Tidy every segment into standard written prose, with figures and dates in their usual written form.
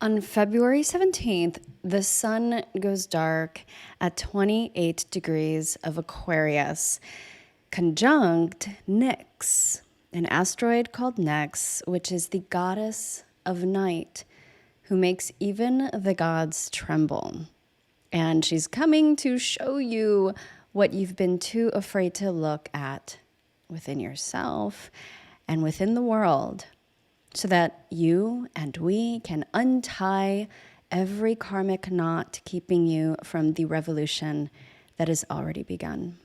On February 17th, the sun goes dark at 28 degrees of Aquarius, conjunct Nyx, an asteroid called Nyx, which is the goddess of night, who makes even the gods tremble. And she's coming to show you what you've been too afraid to look at within yourself and within the world, so that you and we can untie every karmic knot keeping you from the revolution that has already begun.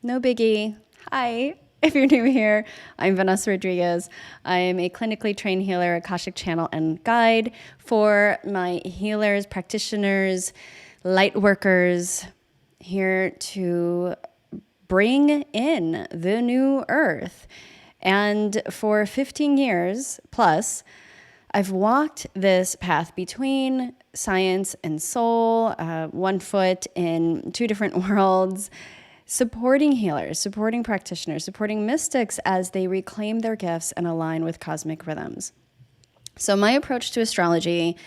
No biggie. Hi. If you're new here, I'm Vanessa Rodriguez. I am a clinically trained healer, Akashic channel, and guide for my healers, practitioners, light workers, here to bring in the new earth. And for 15 years plus, I've walked this path between science and soul, one foot in two different worlds, supporting healers, supporting practitioners, supporting mystics as they reclaim their gifts and align with cosmic rhythms. So my approach to astrology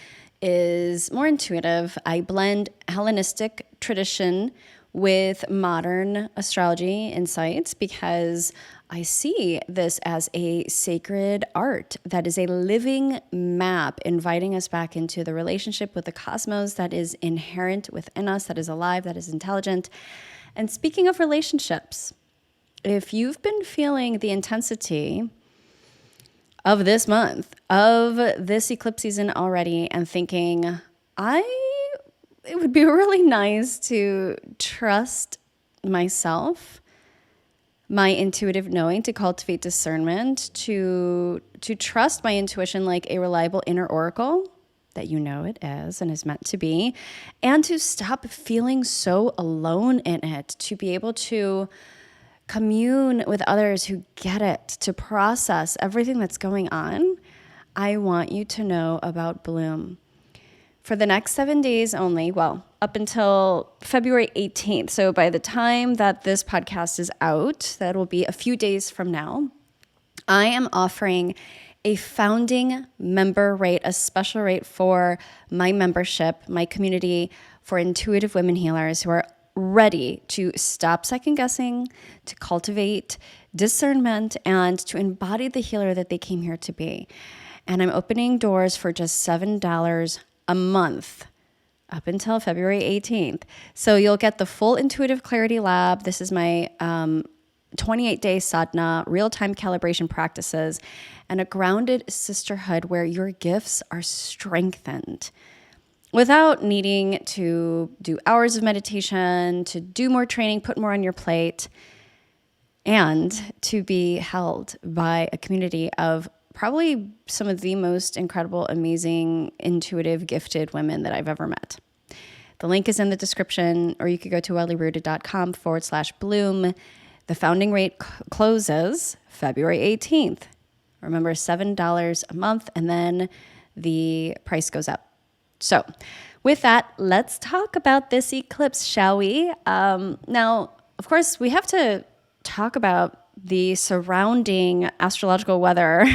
is more intuitive. I blend Hellenistic tradition with modern astrology insights because I see this as a sacred art that is a living map inviting us back into the relationship with the cosmos that is inherent within us, that is alive, that is intelligent. And speaking of relationships, if you've been feeling the intensity of this month, of this eclipse season already, and thinking, it would be really nice to trust myself, my intuitive knowing, to cultivate discernment, to trust my intuition like a reliable inner oracle that you know it is and is meant to be, and to stop feeling so alone in it, to be able to commune with others who get it, to process everything that's going on. I want you to know about Bloom. For the next 7 days only, well, up until February 18th. So by the time that this podcast is out, that will be a few days from now, I am offering a founding member rate, a special rate for my membership, my community for intuitive women healers who are ready to stop second guessing, to cultivate discernment, and to embody the healer that they came here to be. And I'm opening doors for just $7 a month up until February 18th. So you'll get the full Intuitive Clarity Lab. This is my 28-day sadhana, real-time calibration practices, and a grounded sisterhood where your gifts are strengthened without needing to do hours of meditation, to do more training, put more on your plate, and to be held by a community of probably some of the most incredible, amazing, intuitive, gifted women that I've ever met. The link is in the description, or you could go to wellyrooted.com/bloom. The founding rate closes February 18th. Remember, $7 a month, and then the price goes up. So with that, let's talk about this eclipse, shall we? Now, of course, we have to talk about the surrounding astrological weather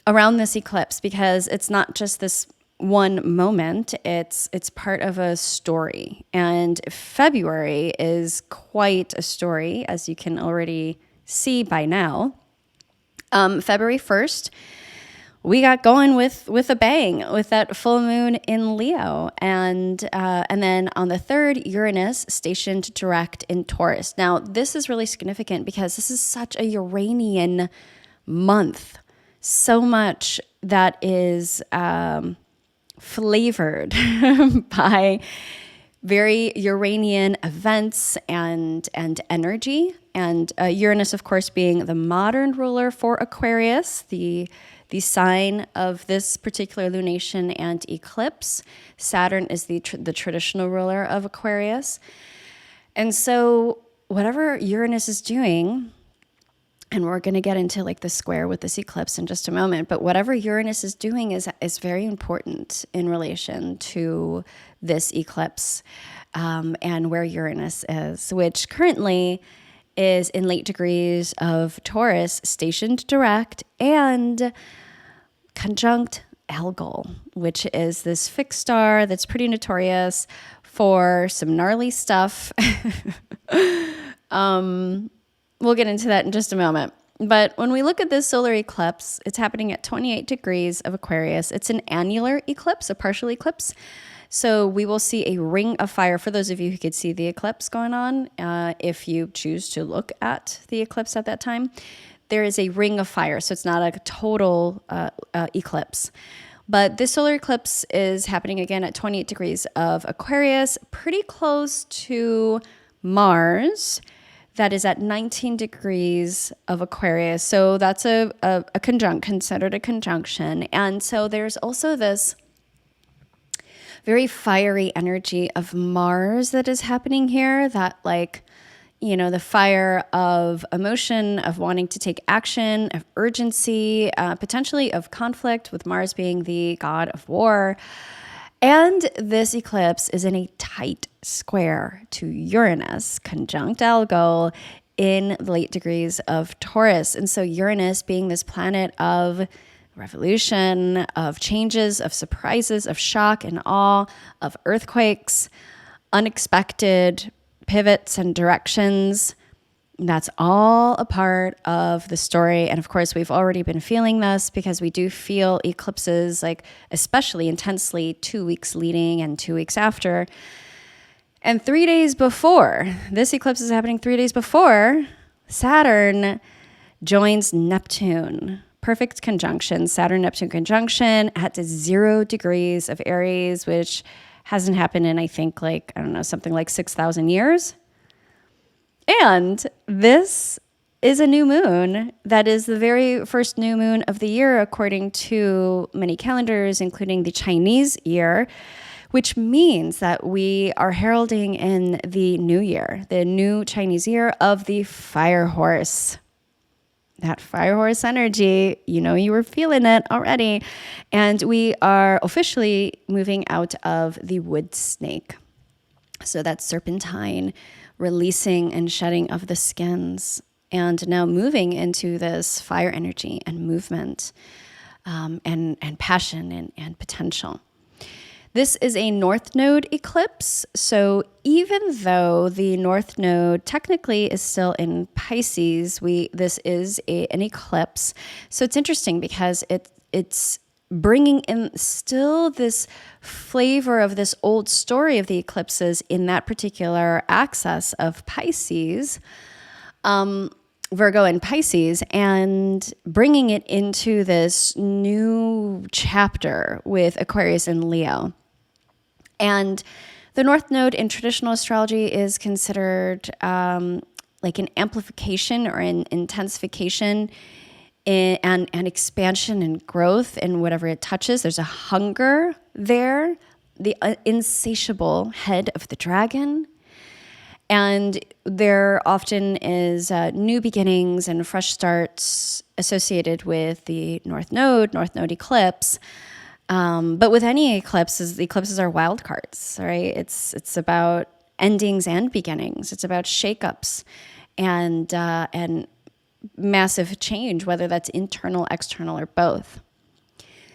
around this eclipse, because it's not just this one moment, it's part of a story. And February is quite a story, as you can already see by now. February 1st, we got going with a bang with that full moon in Leo. And then on the 3rd, Uranus stationed direct in Taurus. Now, this is really significant because this is such a Uranian month. So much that is flavored by very Uranian events and energy. And Uranus, of course, being the modern ruler for Aquarius, the sign of this particular lunation and eclipse. Saturn is the traditional ruler of Aquarius. And so whatever Uranus is doing, and we're going to get into like the square with this eclipse in just a moment, but whatever Uranus is doing is very important in relation to this eclipse, and where Uranus is, which currently is in late degrees of Taurus, stationed direct and conjunct Algol, which is this fixed star that's pretty notorious for some gnarly stuff. We'll get into that in just a moment. But when we look at this solar eclipse, it's happening at 28 degrees of Aquarius. It's an annular eclipse, a partial eclipse. So we will see a ring of fire for those of you who could see the eclipse going on. If you choose to look at the eclipse at that time, there is a ring of fire. So it's not a total eclipse. But this solar eclipse is happening again at 28 degrees of Aquarius, pretty close to Mars. That is at 19 degrees of Aquarius. So that's considered a conjunction. And so there's also this very fiery energy of Mars that is happening here, that the fire of emotion, of wanting to take action, of urgency, potentially of conflict, with Mars being the god of war. And this eclipse is in a tight square to Uranus, conjunct Algol, in the late degrees of Taurus. And so Uranus being this planet of revolution, of changes, of surprises, of shock and awe, of earthquakes, unexpected pivots and directions. That's all a part of the story. And of course, we've already been feeling this because we do feel eclipses, especially intensely 2 weeks leading and 2 weeks after. And 3 days before, this eclipse is happening 3 days before, Saturn joins Neptune. Perfect conjunction, Saturn-Neptune conjunction at 0 degrees of Aries, which hasn't happened in, I think, something like 6,000 years. And this is a new moon that is the very first new moon of the year, according to many calendars, including the Chinese year, which means that we are heralding in the new year, the new Chinese year of the fire horse. That fire horse energy, you were feeling it already. And we are officially moving out of the wood snake. So that's serpentine, releasing and shedding of the skins, and now moving into this fire energy and movement, and passion and potential. This is a North Node eclipse. So even though the North Node technically is still in Pisces, this is an eclipse. So it's interesting because it's bringing in still this flavor of this old story of the eclipses in that particular axis of Pisces, Virgo and Pisces, and bringing it into this new chapter with Aquarius and Leo. And the North Node in traditional astrology is considered like an amplification or an intensification and expansion and growth in whatever it touches. There's a hunger there, the insatiable head of the dragon. And there often is new beginnings and fresh starts associated with the North Node eclipse. But with any eclipses, the eclipses are wild cards, right? It's about endings and beginnings. It's about shakeups and massive change, whether that's internal, external, or both.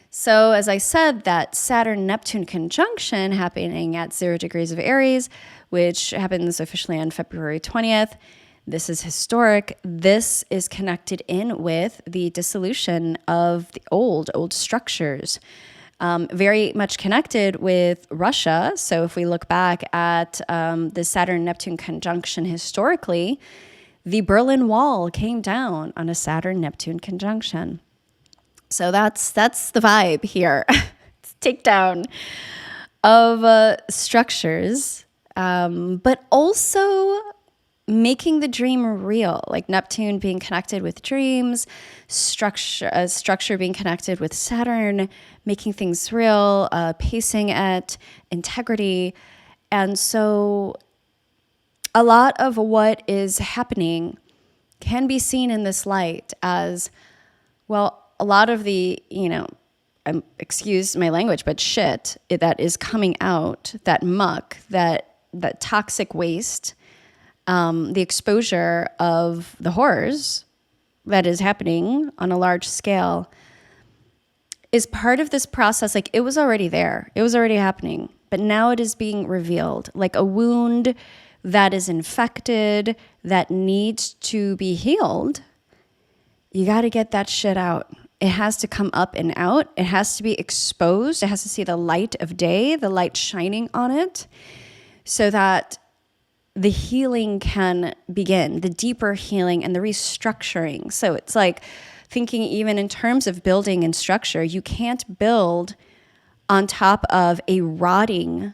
So as I said, that Saturn-Neptune conjunction happening at 0 degrees of Aries, which happens officially on February 20th. This is historic. This is connected in with the dissolution of the old structures. Very much connected with Russia. So if we look back at the Saturn-Neptune conjunction historically, the Berlin Wall came down on a Saturn-Neptune conjunction. So that's the vibe here. It's takedown of structures, but also making the dream real, like Neptune being connected with dreams, structure being connected with Saturn, making things real, pacing it, integrity. And so a lot of what is happening can be seen in this light as, well, a lot of the, excuse my language, but shit that is coming out, that muck, that toxic waste, the exposure of the horrors that is happening on a large scale is part of this process. Like, it was already there. It was already happening. But now it is being revealed, like a wound that is infected, that needs to be healed. You got to get that shit out. It has to come up and out. It has to be exposed. It has to see the light of day, the light shining on it, so that the healing can begin, the deeper healing and the restructuring. So it's like thinking even in terms of building and structure, you can't build on top of a rotting,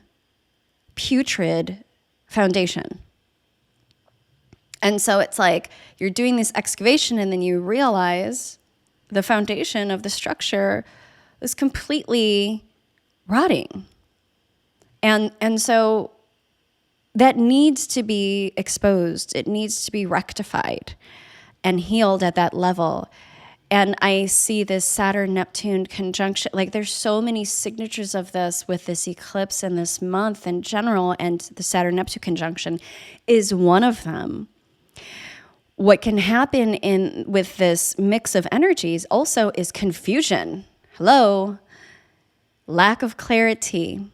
putrid foundation. And so it's like you're doing this excavation and then you realize the foundation of the structure is completely rotting. And so that needs to be exposed. It needs to be rectified and healed at that level. And I see this Saturn-Neptune conjunction. Like, there's so many signatures of this with this eclipse and this month in general, and the Saturn-Neptune conjunction is one of them. What can happen with this mix of energies also is confusion. Hello? Lack of clarity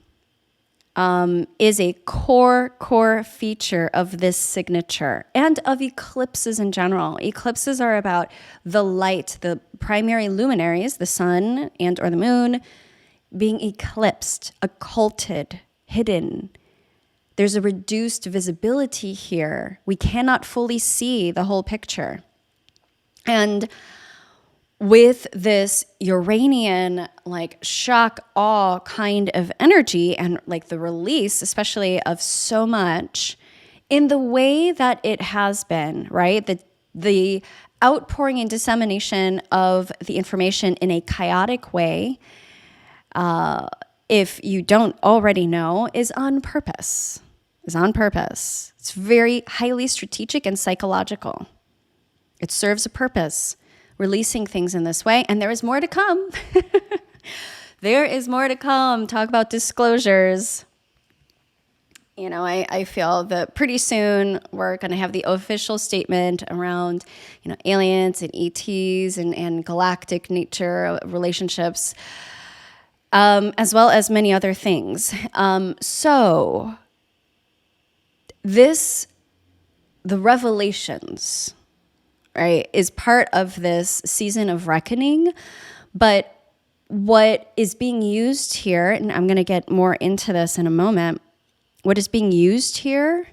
is a core feature of this signature and of eclipses in general. Eclipses are about the light, the primary luminaries, the sun and or the moon, being eclipsed, occulted, hidden. There's a reduced visibility here. We cannot fully see the whole picture. And with this Uranian, like, shock, awe kind of energy, and like the release, especially of so much in the way that it has been, right? The outpouring and dissemination of the information in a chaotic way, if you don't already know, is on purpose. It's very highly strategic and psychological. It serves a purpose, releasing things in this way. And there is more to come. There is more to come. Talk about disclosures. You know, I feel that pretty soon we're going to have the official statement around, you know, aliens and ETs and galactic nature relationships, as well as many other things. So the revelations, right, is part of this season of reckoning. But what is being used here, and I'm going to get more into this in a moment, what is being used here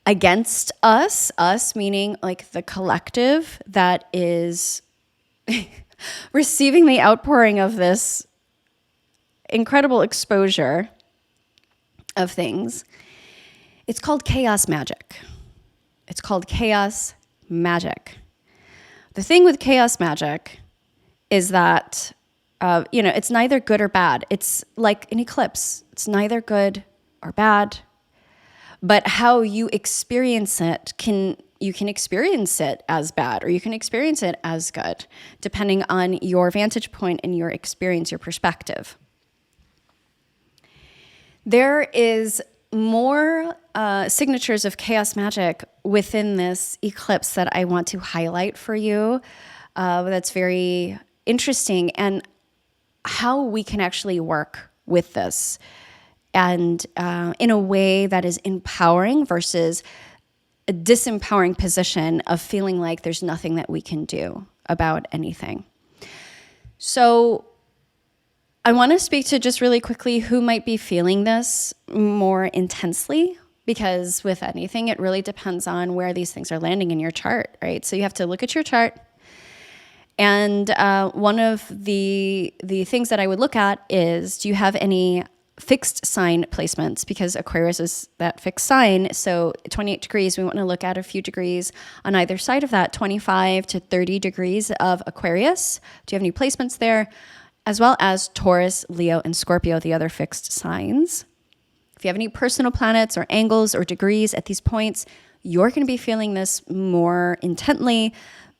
against us meaning like the collective that is receiving the outpouring of this incredible exposure of things, it's called chaos magic. It's called chaos magic. The thing with chaos magic is that, it's neither good or bad. It's like an eclipse. It's neither good or bad. But how you experience it, you can experience it as bad or you can experience it as good, depending on your vantage point and your experience, your perspective. There is more signatures of chaos magic within this eclipse that I want to highlight for you. That's very interesting, and how we can actually work with this, and in a way that is empowering versus a disempowering position of feeling like there's nothing that we can do about anything. So I want to speak to just really quickly who might be feeling this more intensely, because with anything, it really depends on where these things are landing in your chart, right? So you have to look at your chart. And one of the things that I would look at is, do you have any fixed sign placements? Because Aquarius is that fixed sign. So 28 degrees, we want to look at a few degrees on either side of that, 25 to 30 degrees of Aquarius. Do you have any placements there? As well as Taurus, Leo, and Scorpio, the other fixed signs. If you have any personal planets or angles or degrees at these points, you're going to be feeling this more intently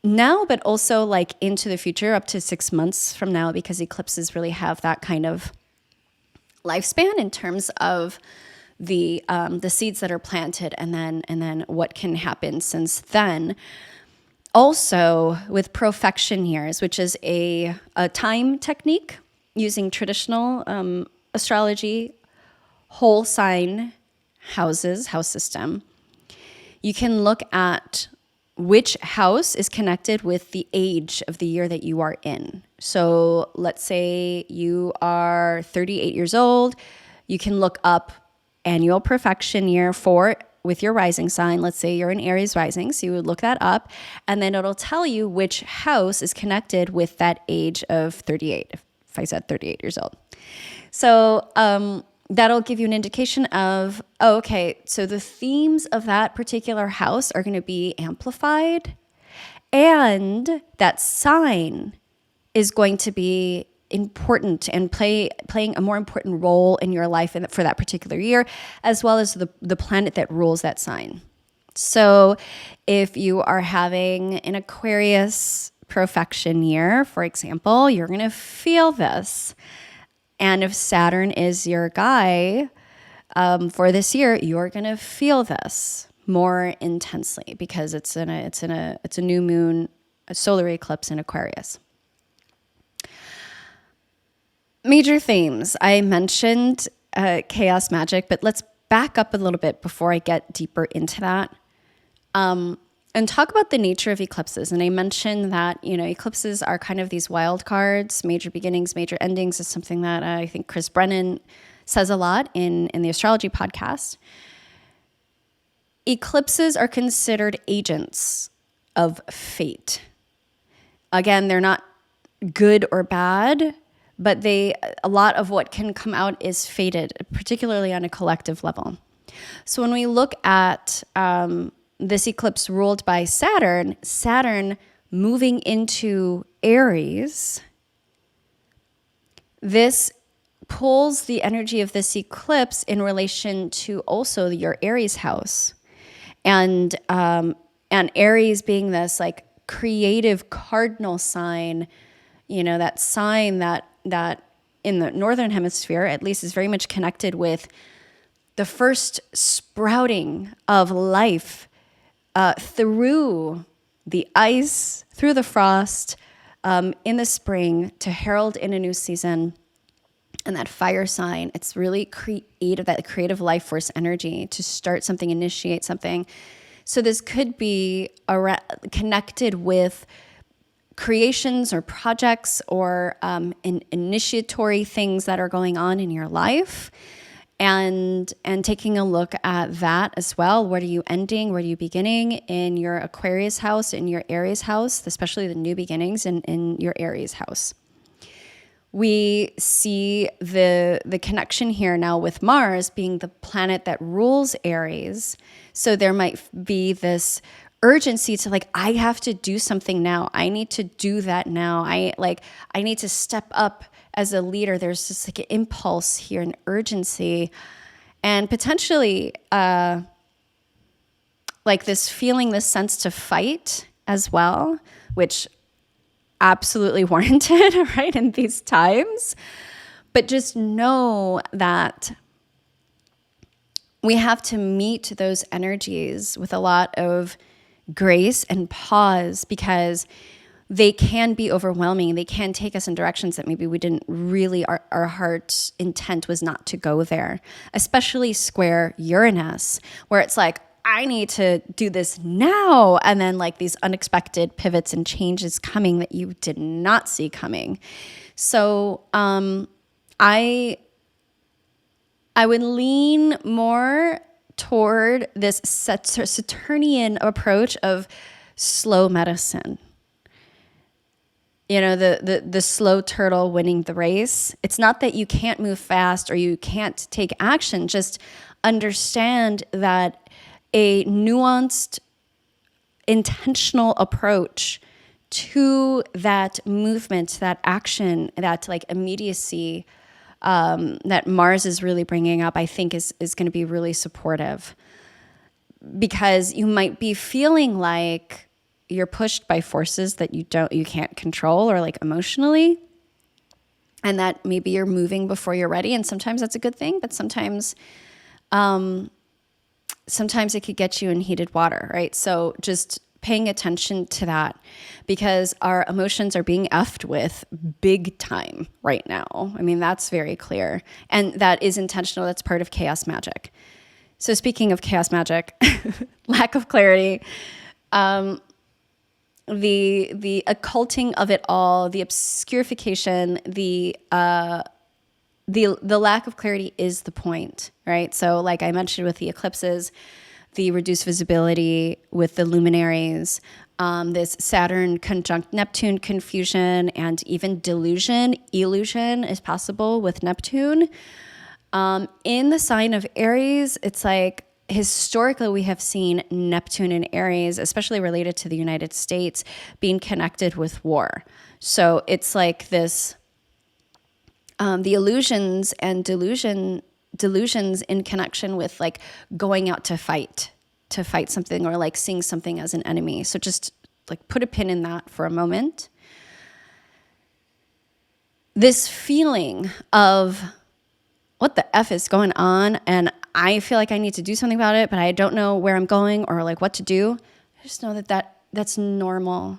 now, but also like into the future, up to 6 months from now, because eclipses really have that kind of lifespan in terms of the seeds that are planted and then what can happen since then. Also, with profection years, which is a time technique using traditional astrology, whole sign house system, you can look at which house is connected with the age of the year that you are in. So let's say you are 38 years old. You can look up annual profection year with your rising sign. Let's say you're an Aries rising, so you would look that up, and then it'll tell you which house is connected with that age of 38, if I said 38 years old. So that'll give you an indication of, okay, so the themes of that particular house are going to be amplified, and that sign is going to be important and playing a more important role in your life for that particular year, as well as the planet that rules that sign. So if you are having an Aquarius profection year, for example, you're going to feel this. And if Saturn is your guy for this year, you're going to feel this more intensely because it's a new moon, a solar eclipse in Aquarius. Major themes. I mentioned chaos magic, but let's back up a little bit before I get deeper into that and talk about the nature of eclipses. And I mentioned that, eclipses are kind of these wild cards. Major beginnings, major endings is something that I think Chris Brennan says a lot in the Astrology podcast. Eclipses are considered agents of fate. Again, they're not good or bad, but a lot of what can come out is fated, particularly on a collective level. So when we look at this eclipse ruled by Saturn moving into Aries, this pulls the energy of this eclipse in relation to also your Aries house. And Aries being this like creative cardinal sign, that sign that in the northern hemisphere, at least, is very much connected with the first sprouting of life through the ice, through the frost, in the spring to herald in a new season. And that fire sign, it's really creative, that creative life force energy to start something, initiate something. So this could be connected with creations or projects or initiatory things that are going on in your life, and taking a look at that as well. What are you ending? What are you beginning in your Aquarius house, in your Aries house, especially the new beginnings in your Aries house. We see the connection here now with Mars being the planet that rules Aries. So there might be this urgency to I have to do something now. I need to do that now. I need to step up as a leader. There's just an impulse here, an urgency, and potentially this feeling, this sense to fight as well, which absolutely warranted, right, in these times. But just know that we have to meet those energies with a lot of grace and pause, because they can be overwhelming. They can take us in directions that maybe we didn't really, our heart's intent was not to go there, especially square Uranus, where it's I need to do this now. And then these unexpected pivots and changes coming that you did not see coming. So I would lean more toward this Saturnian approach of slow medicine. The slow turtle winning the race. It's not that you can't move fast or you can't take action. Just understand that a nuanced, intentional approach to that movement, that action, that immediacy that Mars is really bringing up, I think is going to be really supportive, because you might be feeling like you're pushed by forces that you can't control, or emotionally, and that maybe you're moving before you're ready. And sometimes that's a good thing, but sometimes it could get you in heated water, right? So just paying attention to that, because our emotions are being effed with big time right now. I mean, that's very clear. And that is intentional. That's part of chaos magic. So speaking of chaos magic, lack of clarity, the occulting of it all, the obscurification, the lack of clarity is the point, right? So like I mentioned with the eclipses, the reduced visibility with the luminaries, this Saturn conjunct Neptune confusion, and even illusion is possible with Neptune. In the sign of Aries, it's like historically we have seen Neptune and Aries, especially related to the United States, being connected with war. So it's like this, the illusions and delusions in connection with like going out to fight something, or like seeing something as an enemy. So just like put a pin in that for a moment. This feeling of what the F is going on, and I feel like I need to do something about it, but I don't know where I'm going or like what to do. I just know that's normal.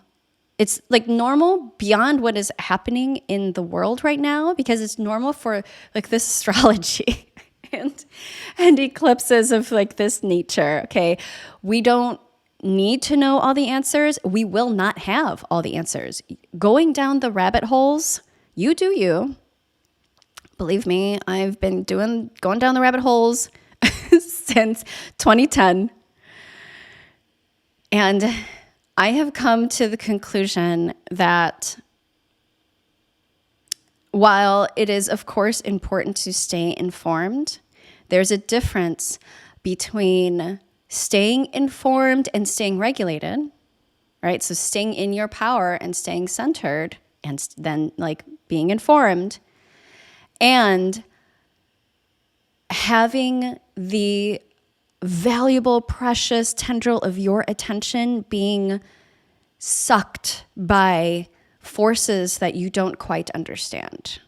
It's like normal beyond what is happening in the world right now, because it's normal for like this astrology and eclipses of like this nature. Okay. We don't need to know all the answers. We will not have all the answers. Going down the rabbit holes, you do you. Believe me, I've been going down the rabbit holes since 2010. And I have come to the conclusion that while it is, of course, important to stay informed, there's a difference between staying informed and staying regulated, right? So staying in your power and staying centered, and then like being informed, and having the valuable, precious tendril of your attention being sucked by forces that you don't quite understand.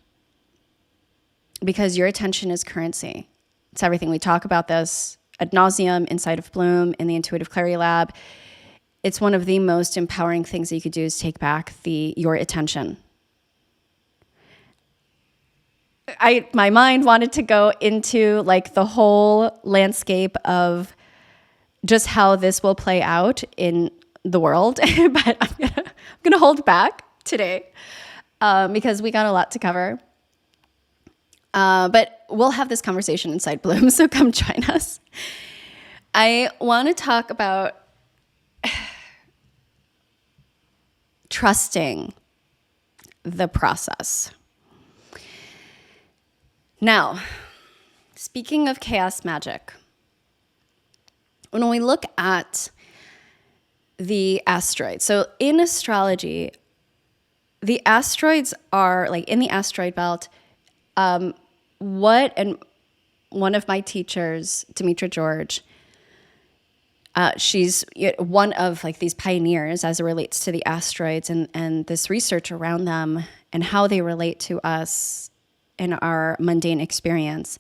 Because your attention is currency. It's everything. We talk about this ad nauseum inside of Bloom in the Intuitive Clarity Lab. It's one of the most empowering things that you could do is take back your attention. My mind wanted to go into like the whole landscape of just how this will play out in the world, but I'm gonna hold back today because we got a lot to cover. But we'll have this conversation inside Bloom, so come join us. I want to talk about trusting the process. Now, speaking of chaos magic, when we look at the asteroids, so in astrology, the asteroids are like in the asteroid belt. And one of my teachers, Demetra George, she's one of like these pioneers as it relates to the asteroids and this research around them and how they relate to us in our mundane experience.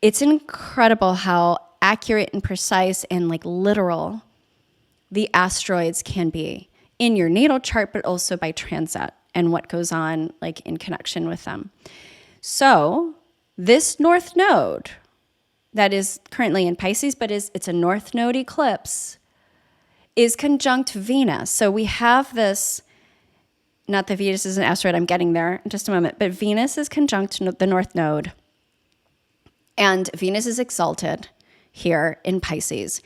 It's incredible how accurate and precise and like literal the asteroids can be in your natal chart, but also by transit and what goes on like in connection with them. So this north node that is currently in Pisces, but it's a north node eclipse, is conjunct Venus. So we have this, not that Venus is an asteroid, I'm getting there in just a moment, but Venus is conjunct the north node. And Venus is exalted here in Pisces.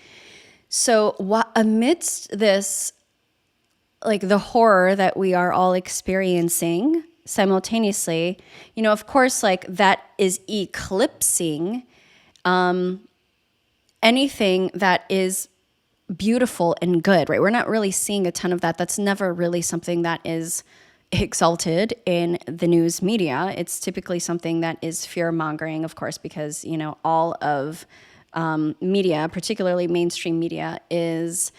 So amidst this, like the horror that we are all experiencing simultaneously, of course, like that is eclipsing anything that is beautiful and good, right? We're not really seeing a ton of that. That's never really something that is exalted in the news media. It's typically something that is fear-mongering, of course, because, all of media, particularly mainstream media, is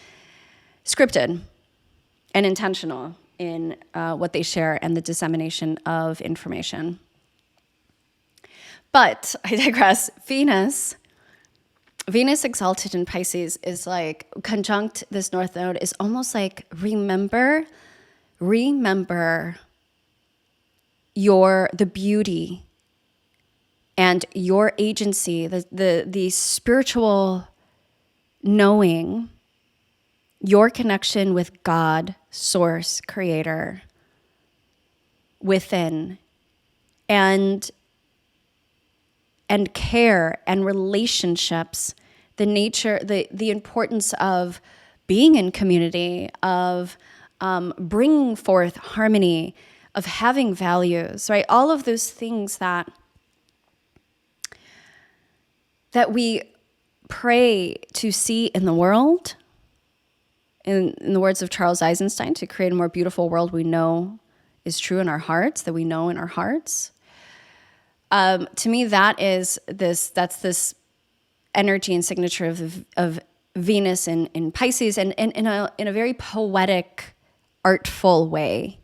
scripted and intentional in what they share and the dissemination of information. But I digress. Venus Venus exalted in Pisces is like conjunct this North Node is almost like remember the beauty and your agency, the spiritual knowing, your connection with God, source, creator, within, and care and relationships, the nature, the importance of being in community, of bringing forth harmony, of having values, right? All of those things that we pray to see in the world, in the words of Charles Eisenstein, to create a more beautiful world we know is true in our hearts, that we know in our hearts. To me, that's this energy and signature of Venus in Pisces, and in a very poetic, artful way,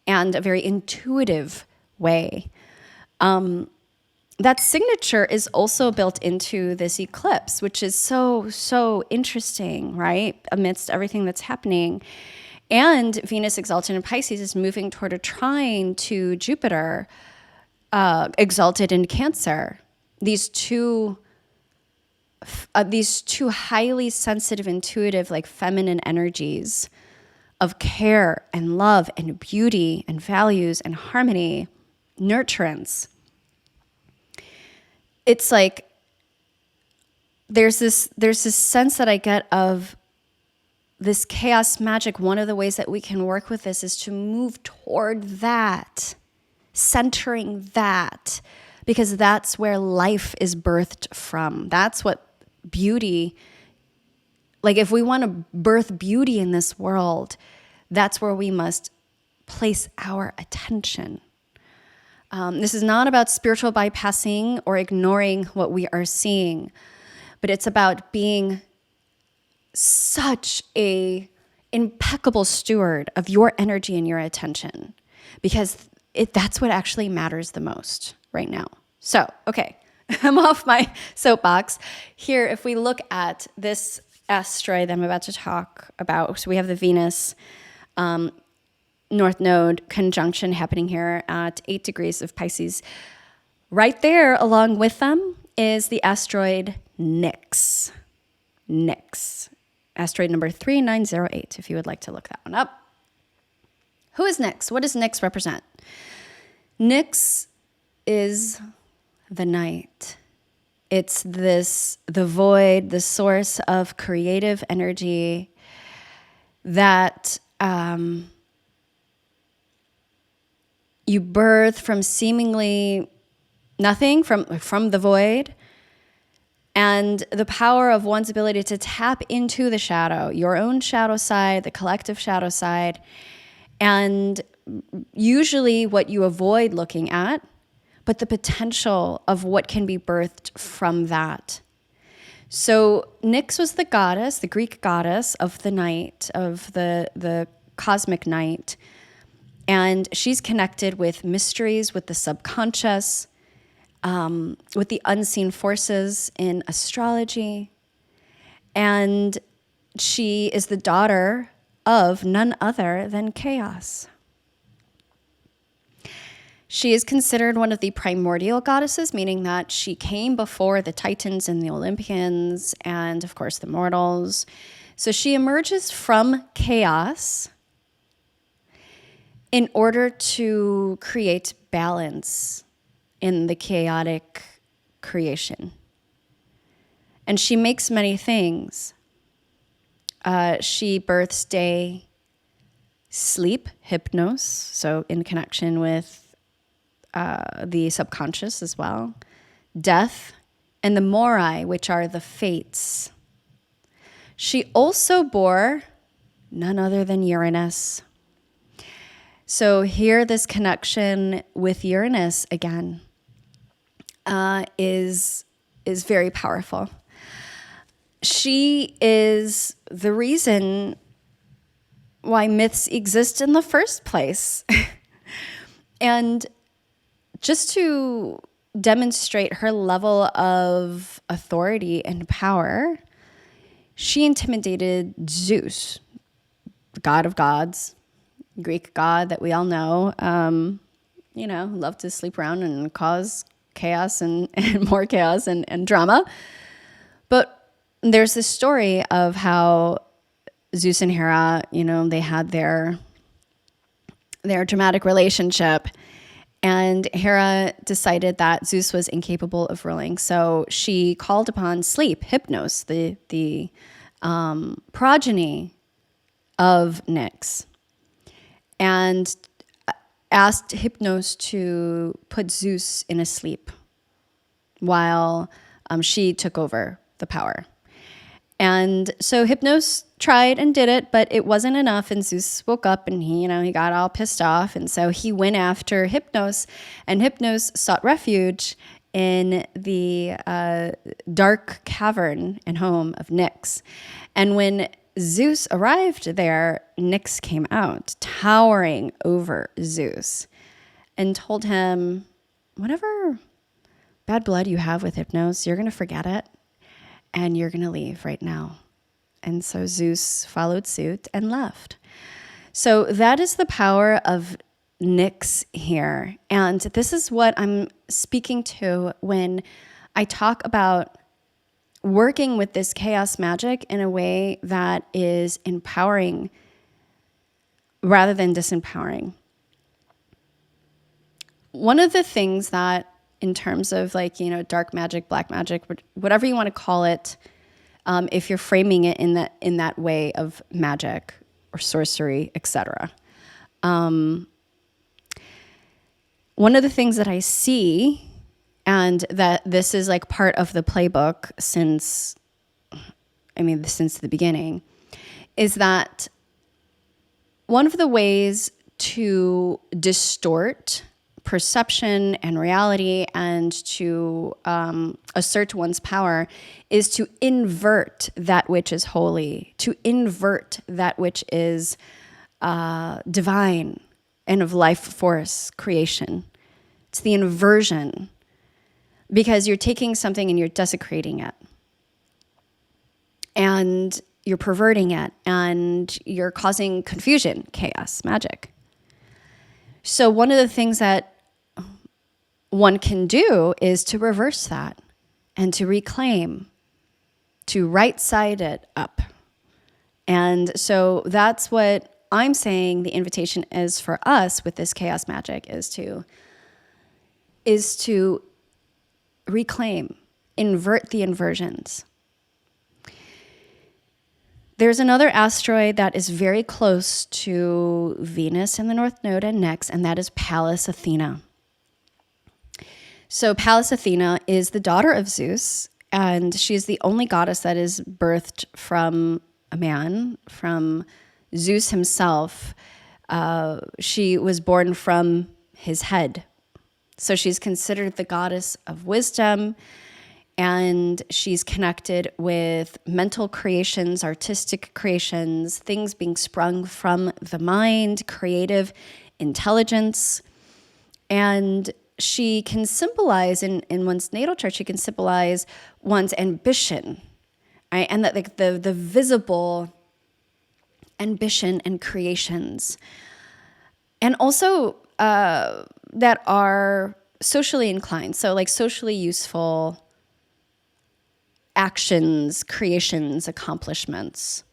and a very intuitive way. That signature is also built into this eclipse, which is so interesting, right? Amidst everything that's happening. And Venus exalted in Pisces is moving toward a trine to Jupiter, exalted in Cancer. These two highly sensitive, intuitive, like feminine energies of care and love and beauty and values and harmony, nurturance. It's like there's this sense that I get of this chaos magic. One of the ways that we can work with this is to move toward that, centering that, because that's where life is birthed from. That's what beauty, like if we want to birth beauty in this world, that's where we must place our attention. This is not about spiritual bypassing or ignoring what we are seeing, but it's about being such a impeccable steward of your energy and your attention, because that's what actually matters the most right now. So, okay, I'm off my soapbox. Here, if we look at this asteroid that I'm about to talk about, so we have the Venus North Node conjunction happening here at 8 degrees of Pisces. Right there, along with them, is the asteroid Nix. Asteroid number 3908, if you would like to look that one up. Who is Nix? What does Nix represent? Nix is the night. It's the void, the source of creative energy that you birth from seemingly nothing, from the void, and the power of one's ability to tap into the shadow, your own shadow side, the collective shadow side, and usually what you avoid looking at, but the potential of what can be birthed from that. So Nyx was the goddess, the Greek goddess of the night, of the cosmic night. And she's connected with mysteries, with the subconscious, with the unseen forces in astrology. And she is the daughter of none other than chaos. She is considered one of the primordial goddesses, meaning that she came before the Titans and the Olympians and, of course, the mortals. So she emerges from chaos in order to create balance in the chaotic creation. And she makes many things. She births day, sleep, hypnos, so in connection with the subconscious as well, death, and the morai, which are the fates. She also bore none other than Uranus. So here, this connection with Uranus again is very powerful. She is the reason why myths exist in the first place. And just to demonstrate her level of authority and power, she intimidated Zeus, the god of gods, Greek god that we all know, loved to sleep around and cause chaos and more chaos and drama. But there's this story of how Zeus and Hera, they had their dramatic relationship, and Hera decided that Zeus was incapable of ruling. So she called upon sleep, Hypnos, the progeny of Nyx, and asked Hypnos to put Zeus in a sleep while she took over the power. And so Hypnos tried and did it, but it wasn't enough. And Zeus woke up and he got all pissed off. And so he went after Hypnos, and Hypnos sought refuge in the dark cavern and home of Nyx. And when Zeus arrived there, Nyx came out, towering over Zeus, and told him, whatever bad blood you have with Hypnos, you're going to forget it, and you're going to leave right now. And so Zeus followed suit and left. So that is the power of Nyx here. And this is what I'm speaking to when I talk about working with this chaos magic in a way that is empowering rather than disempowering. One of the things that, in terms of dark magic, black magic, whatever you want to call it, if you're framing it in that way of magic or sorcery, etc. One of the things that I see, and that this is part of the playbook since the beginning, is that one of the ways to distort perception and reality and to assert one's power is to invert that which is holy, to invert that which is divine and of life force creation. It's the inversion, because you're taking something and you're desecrating it, and you're perverting it, and you're causing confusion, chaos, magic. So one of the things that one can do is to reverse that and to reclaim, to right-side it up. And so that's what I'm saying the invitation is for us with this chaos magic, is to reclaim, invert the inversions. There's another asteroid that is very close to Venus in the North Node and Nyx, and that is Pallas Athena. So Pallas Athena is the daughter of Zeus, and she's the only goddess that is birthed from a man, from Zeus himself. She was born from his head. So she's considered the goddess of wisdom, and she's connected with mental creations, artistic creations, things being sprung from the mind, creative intelligence. And she can symbolize, in one's natal chart, she can symbolize one's ambition, right? And that the visible ambition and creations. And also that are socially inclined, so socially useful actions, creations, accomplishments.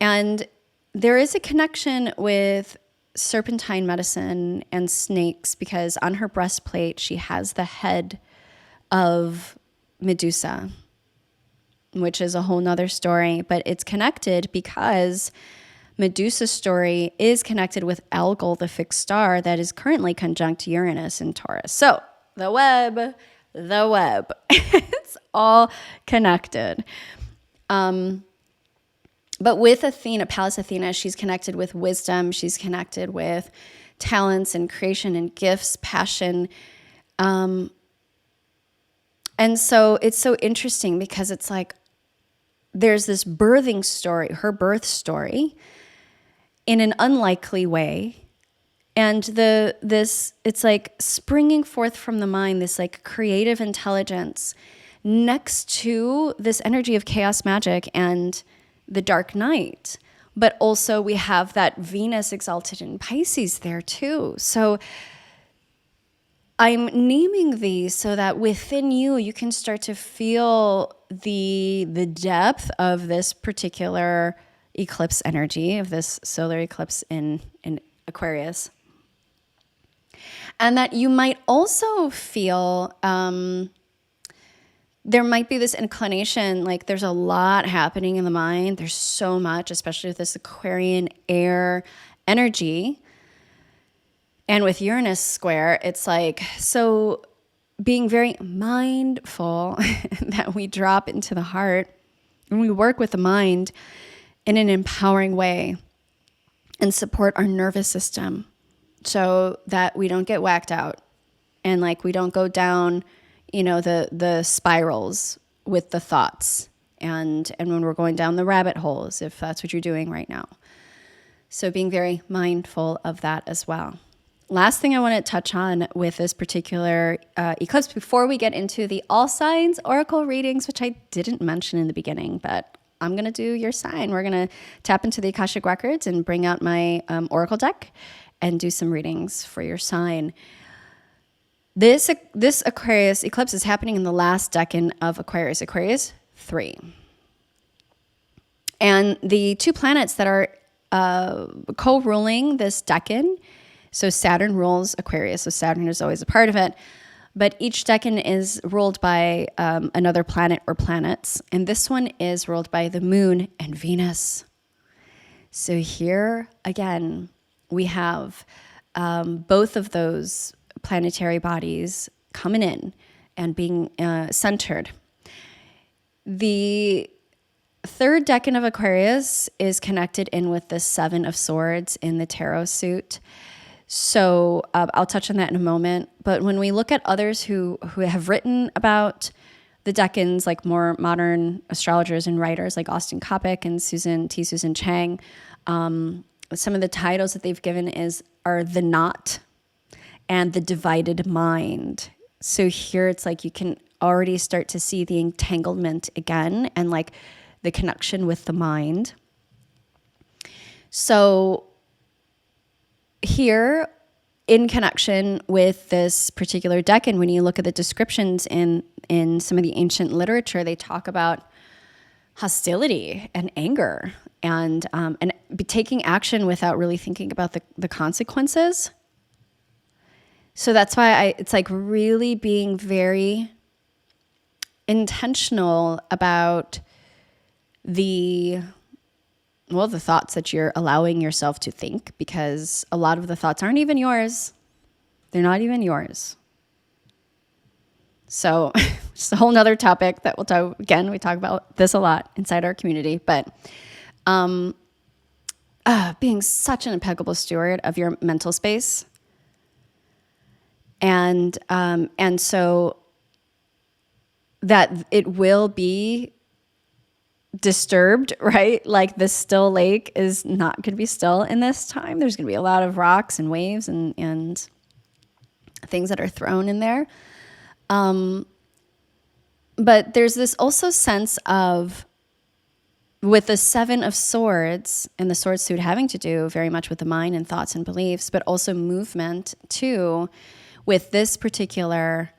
And there is a connection with serpentine medicine and snakes, because on her breastplate she has the head of Medusa, which is a whole nother story, but it's connected because Medusa's story is connected with Algol, the fixed star that is currently conjunct Uranus in Taurus. So the web, it's all connected. But with Athena, Pallas Athena, she's connected with wisdom. She's connected with talents and creation and gifts, passion. And so it's so interesting because it's there's this birthing story, her birth story, in an unlikely way. And it's springing forth from the mind, this creative intelligence next to this energy of chaos magic and the dark night. But also we have that Venus exalted in Pisces there too. So I'm naming these so that within you, you can start to feel the depth of this particular eclipse energy, of this solar eclipse in Aquarius. And that you might also feel, there might be this inclination, like there's a lot happening in the mind. There's so much, especially with this Aquarian air energy. And with Uranus square, it's like, so being very mindful that we drop into the heart and we work with the mind in an empowering way and support our nervous system so that we don't get whacked out and like we don't go down, you know, the spirals with the thoughts and when we're going down the rabbit holes, if that's what you're doing right now. So being very mindful of that as well. Last thing I want to touch on with this particular eclipse before we get into the all signs oracle readings, which I didn't mention in the beginning, but I'm going to do your sign. We're going to tap into the Akashic Records and bring out my oracle deck and do some readings for your sign. This Aquarius eclipse is happening in the last decan of Aquarius, Aquarius 3. And the two planets that are co-ruling this decan, so Saturn rules Aquarius, so Saturn is always a part of it. But each decan is ruled by another planet or planets. And this one is ruled by the moon and Venus. So here, again, we have both of those planetary bodies coming in and being centered. The third decan of Aquarius is connected in with the Seven of Swords in the tarot suit. So I'll touch on that in a moment. But when we look at others who have written about the decans, like more modern astrologers and writers like Austin Coppock and Susan Chang, some of the titles that they've given are The Knot and The Divided Mind. So here it's like you can already start to see the entanglement again and like the connection with the mind. So here, in connection with this particular decan, when you look at the descriptions in some of the ancient literature, they talk about hostility and anger and taking action without really thinking about the consequences. So that's why it's like really being very intentional about the thoughts that you're allowing yourself to think, because a lot of the thoughts aren't even yours. They're not even yours. So it's a whole nother topic that we'll talk, again, we talk about this a lot inside our community, but being such an impeccable steward of your mental space. And so that it will be disturbed, right? Like the still lake is not going to be still in this time. There's going to be a lot of rocks and waves and things that are thrown in there. But there's this also sense of, with the Seven of Swords and the sword suit having to do very much with the mind and thoughts and beliefs, but also movement too, with this particular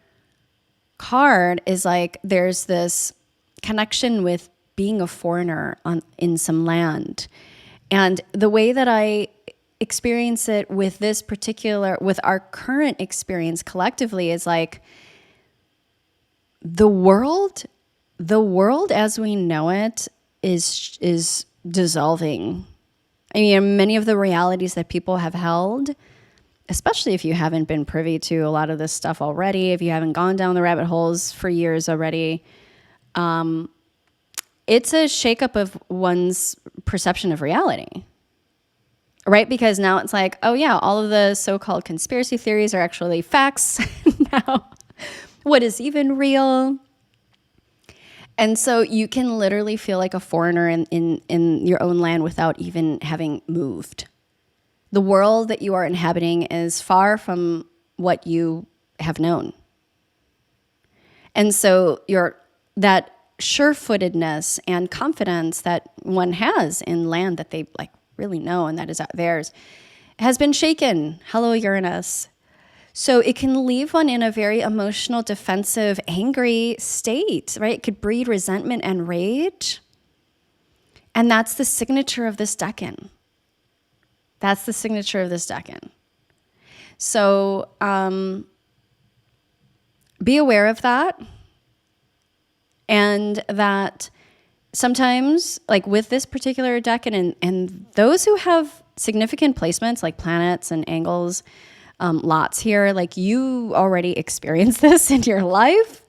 card is like there's this connection with being a foreigner in some land. And the way that I experience it with with our current experience collectively is like the world as we know it is dissolving. I mean, many of the realities that people have held, especially if you haven't been privy to a lot of this stuff already, if you haven't gone down the rabbit holes for years already, it's a shakeup of one's perception of reality, right? Because now it's like, oh yeah, all of the so-called conspiracy theories are actually facts. Now, what is even real? And so you can literally feel like a foreigner in your own land without even having moved. The world that you are inhabiting is far from what you have known. And so you're that sure-footedness and confidence that one has in land that they like really know and that is theirs has been shaken. Hello, Uranus. So it can leave one in a very emotional, defensive, angry state, right? It could breed resentment and rage. And that's the signature of this Decan. That's the signature of this Decan. So be aware of that. And that sometimes, like with this particular Decan and those who have significant placements like planets and angles, lots here, like you already experienced this in your life,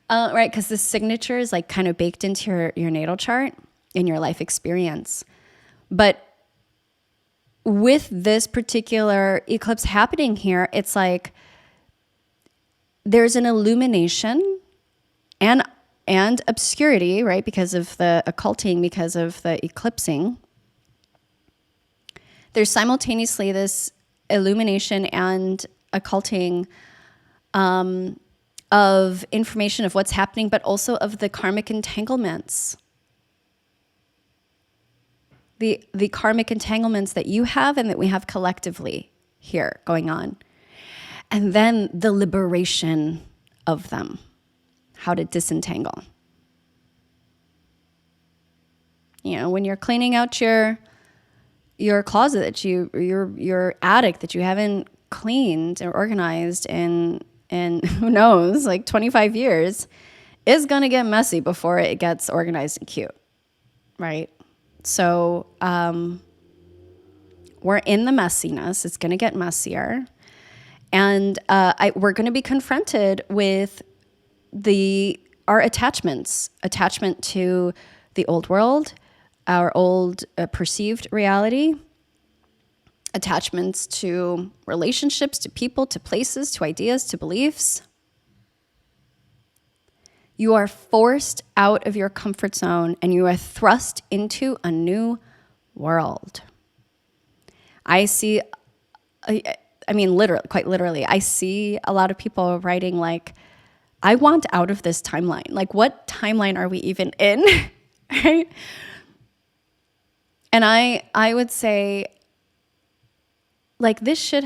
right? Because the signature is like kind of baked into your natal chart in your life experience. But with this particular eclipse happening here, it's like there's an illumination and obscurity, right? Because of the occulting, because of the eclipsing. There's simultaneously this illumination and occulting of information of what's happening, but also of the karmic entanglements. The karmic entanglements that you have and that we have collectively here going on. And then the liberation of them. How to disentangle. You know, when you're cleaning out your closet that your attic that you haven't cleaned or organized in who knows, like 25 years, is going to get messy before it gets organized and cute, right? So we're in the messiness. It's going to get messier. And we're going to be confronted with our attachment to the old world, our old perceived reality, attachments to relationships, to people, to places, to ideas, to beliefs. You are forced out of your comfort zone and you are thrust into a new world. I see, literally, quite literally, I see a lot of people writing like, I want out of this timeline. Like, what timeline are we even in? Right? And I would say, like, this shit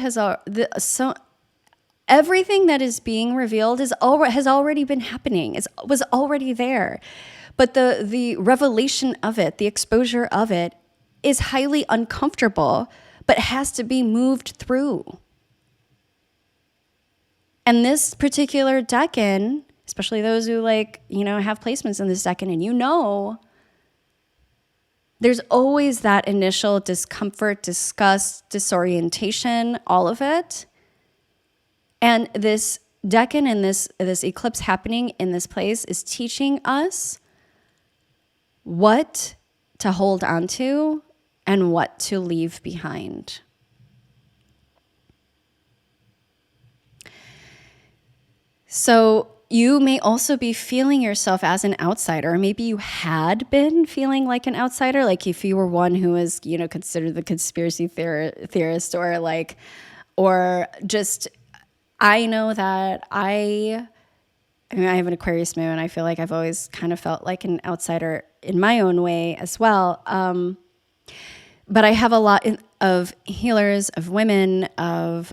everything that is being revealed has already been happening. It was already there. But the revelation of it, the exposure of it, is highly uncomfortable, but has to be moved through. And this particular Decan, especially those who have placements in this Decan, and there's always that initial discomfort, disgust, disorientation, all of it. And this Decan and this eclipse happening in this place is teaching us what to hold on to and what to leave behind. So you may also be feeling yourself as an outsider. Maybe you had been feeling like an outsider, like if you were one who was, considered the conspiracy theorist, or just, I know that I have an Aquarius moon. I feel like I've always kind of felt like an outsider in my own way as well. But I have a lot of healers, of women, of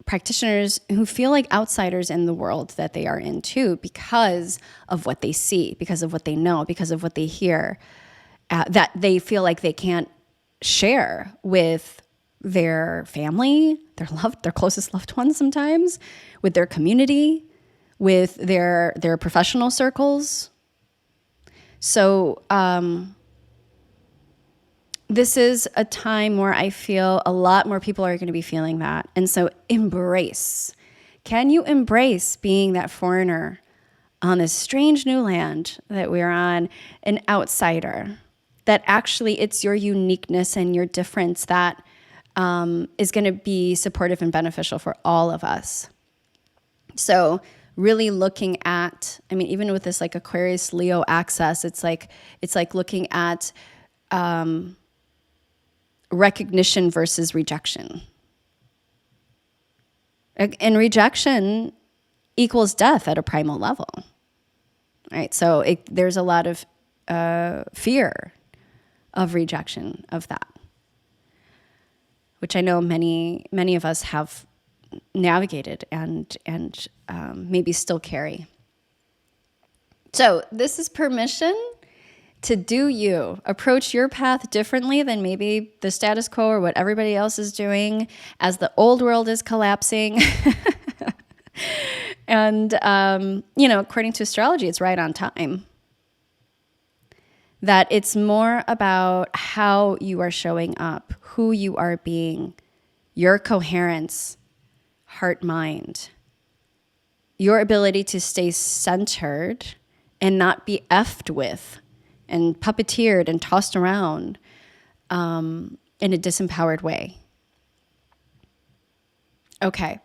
practitioners who feel like outsiders in the world that they are in too, because of what they see, because of what they know, because of what they hear, that they feel like they can't share with their family, their closest loved ones sometimes, with their community, with their professional circles. So this is a time where I feel a lot more people are going to be feeling that. And so embrace. Can you embrace being that foreigner on this strange new land that we're on, an outsider, that actually it's your uniqueness and your difference that is going to be supportive and beneficial for all of us. So really looking at, even with this like Aquarius Leo axis, it's like looking at recognition versus rejection. And rejection equals death at a primal level. right? So there's a lot of fear of rejection of that, which I know many of us have navigated and maybe still carry. So this is permission to do you, approach your path differently than maybe the status quo or what everybody else is doing as the old world is collapsing. And, according to astrology, it's right on time. That it's more about how you are showing up, who you are being, your coherence, heart, mind, your ability to stay centered and not be effed with and puppeteered and tossed around in a disempowered way. Okay,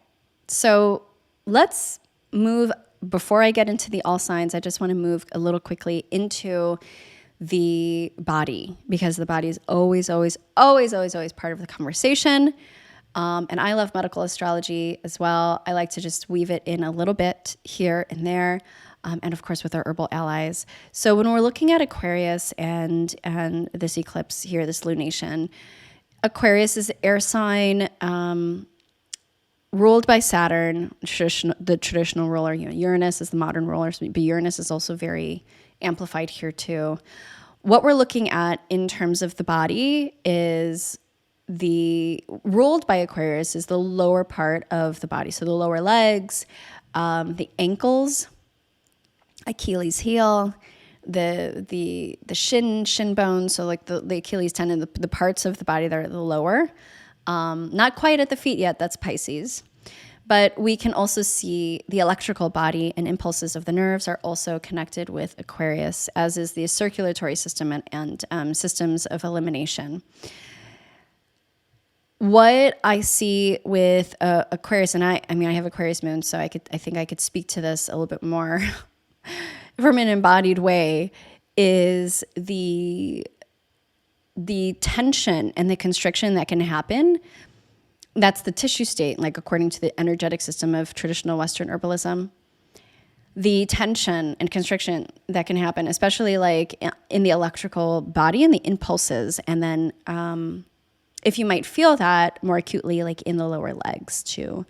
so let's move, before I get into the all signs, I just want to move a little quickly into the body, because the body is always part of the conversation. And I love medical astrology as well. I like to just weave it in a little bit here and there. And of course with our herbal allies. So when we're looking at Aquarius and this eclipse here, this lunation, Aquarius is the air sign, ruled by Saturn, the traditional ruler. Uranus is the modern ruler, but Uranus is also very amplified here too. What we're looking at in terms of the body is ruled by Aquarius is the lower part of the body. So the lower legs, the ankles, Achilles heel, the shin bone. So like the Achilles tendon, the parts of the body that are the lower, not quite at the feet yet. That's Pisces. But we can also see the electrical body and impulses of the nerves are also connected with Aquarius, as is the circulatory system and systems of elimination. What I see with Aquarius, and I mean, I have Aquarius moon, so I think I could speak to this a little bit more from an embodied way, is the tension and the constriction that can happen. That's the tissue state, like according to the energetic system of traditional Western herbalism. The tension and constriction that can happen, especially like in the electrical body and the impulses. And then if you might feel that more acutely, like in the lower legs too.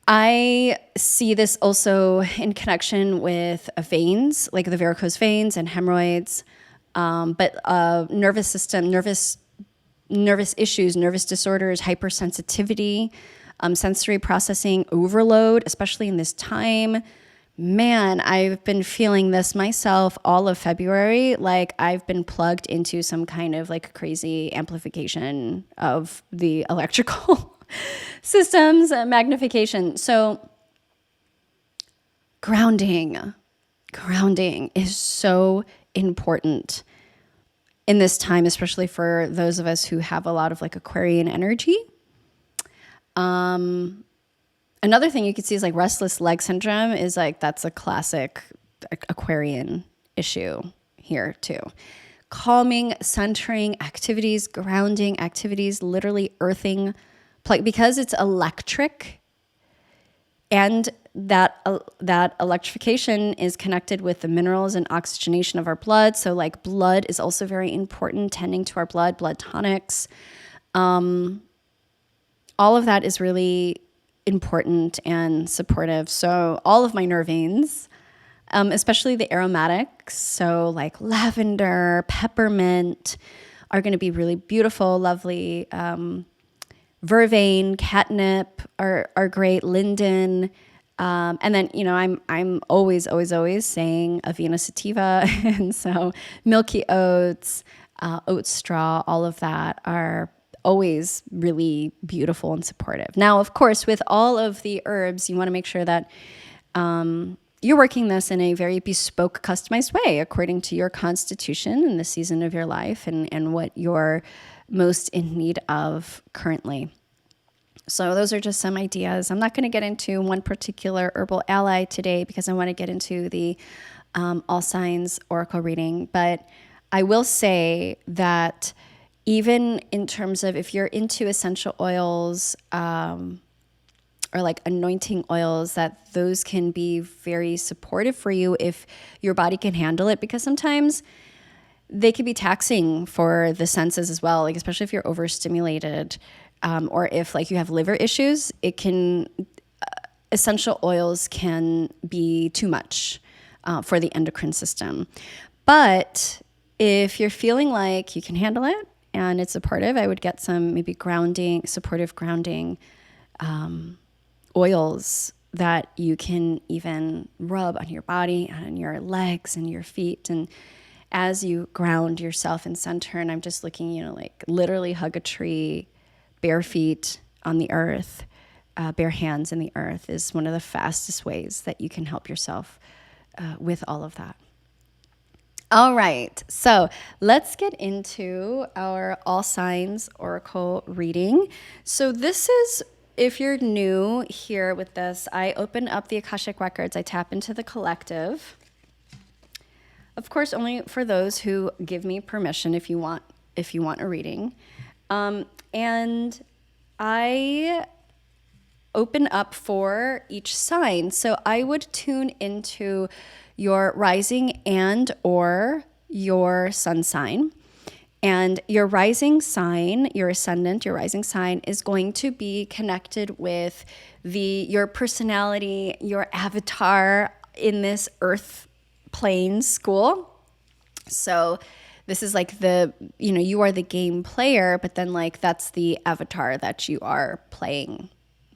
I see this also in connection with veins, like the varicose veins and hemorrhoids, but nervous system, nervous issues, nervous disorders, hypersensitivity, sensory processing overload, especially in this time. Man, I've been feeling this myself all of February. Like I've been plugged into some kind of like crazy amplification of the electrical systems, magnification. So grounding is so important in this time, especially for those of us who have a lot of like Aquarian energy. Another thing you could see is like restless leg syndrome is like, that's a classic Aquarian issue here too. Calming, centering activities, grounding activities, literally earthing, because it's electric, and that electrification is connected with the minerals and oxygenation of our blood. So like blood is also very important, tending to our blood tonics. All of that is really important and supportive. So all of my nerve veins, especially the aromatics, so like lavender, peppermint, are going to be really beautiful, lovely. Vervain, catnip are great. Linden, and then I'm always saying Avena sativa, and so milky oats, oat straw, all of that are always really beautiful and supportive. Now, of course, with all of the herbs, you want to make sure that you're working this in a very bespoke, customized way according to your constitution and the season of your life and what you're most in need of currently. So those are just some ideas. I'm not going to get into one particular herbal ally today because I want to get into the all signs oracle reading. But I will say that even in terms of if you're into essential oils, or like anointing oils, that those can be very supportive for you if your body can handle it, because sometimes they can be taxing for the senses as well, like especially if you're overstimulated, or if like you have liver issues, it can essential oils can be too much for the endocrine system. But if you're feeling like you can handle it and it's supportive, I would get some maybe supportive grounding oils that you can even rub on your body and on your legs and your feet. And as you ground yourself in center, and I'm just looking, like literally hug a tree, bare feet on the earth, bare hands in the earth is one of the fastest ways that you can help yourself with all of that. All right, so let's get into our All Signs Oracle reading. So this is, if you're new here with this, I open up the Akashic Records, I tap into the collective. Of course, only for those who give me permission if you want a reading. And I open up for each sign. So I would tune into your rising and or your sun sign. And your rising sign, your ascendant, your rising sign is going to be connected with your personality, your avatar in this earth plane school. So this is like you are the game player, but then like that's the avatar that you are playing,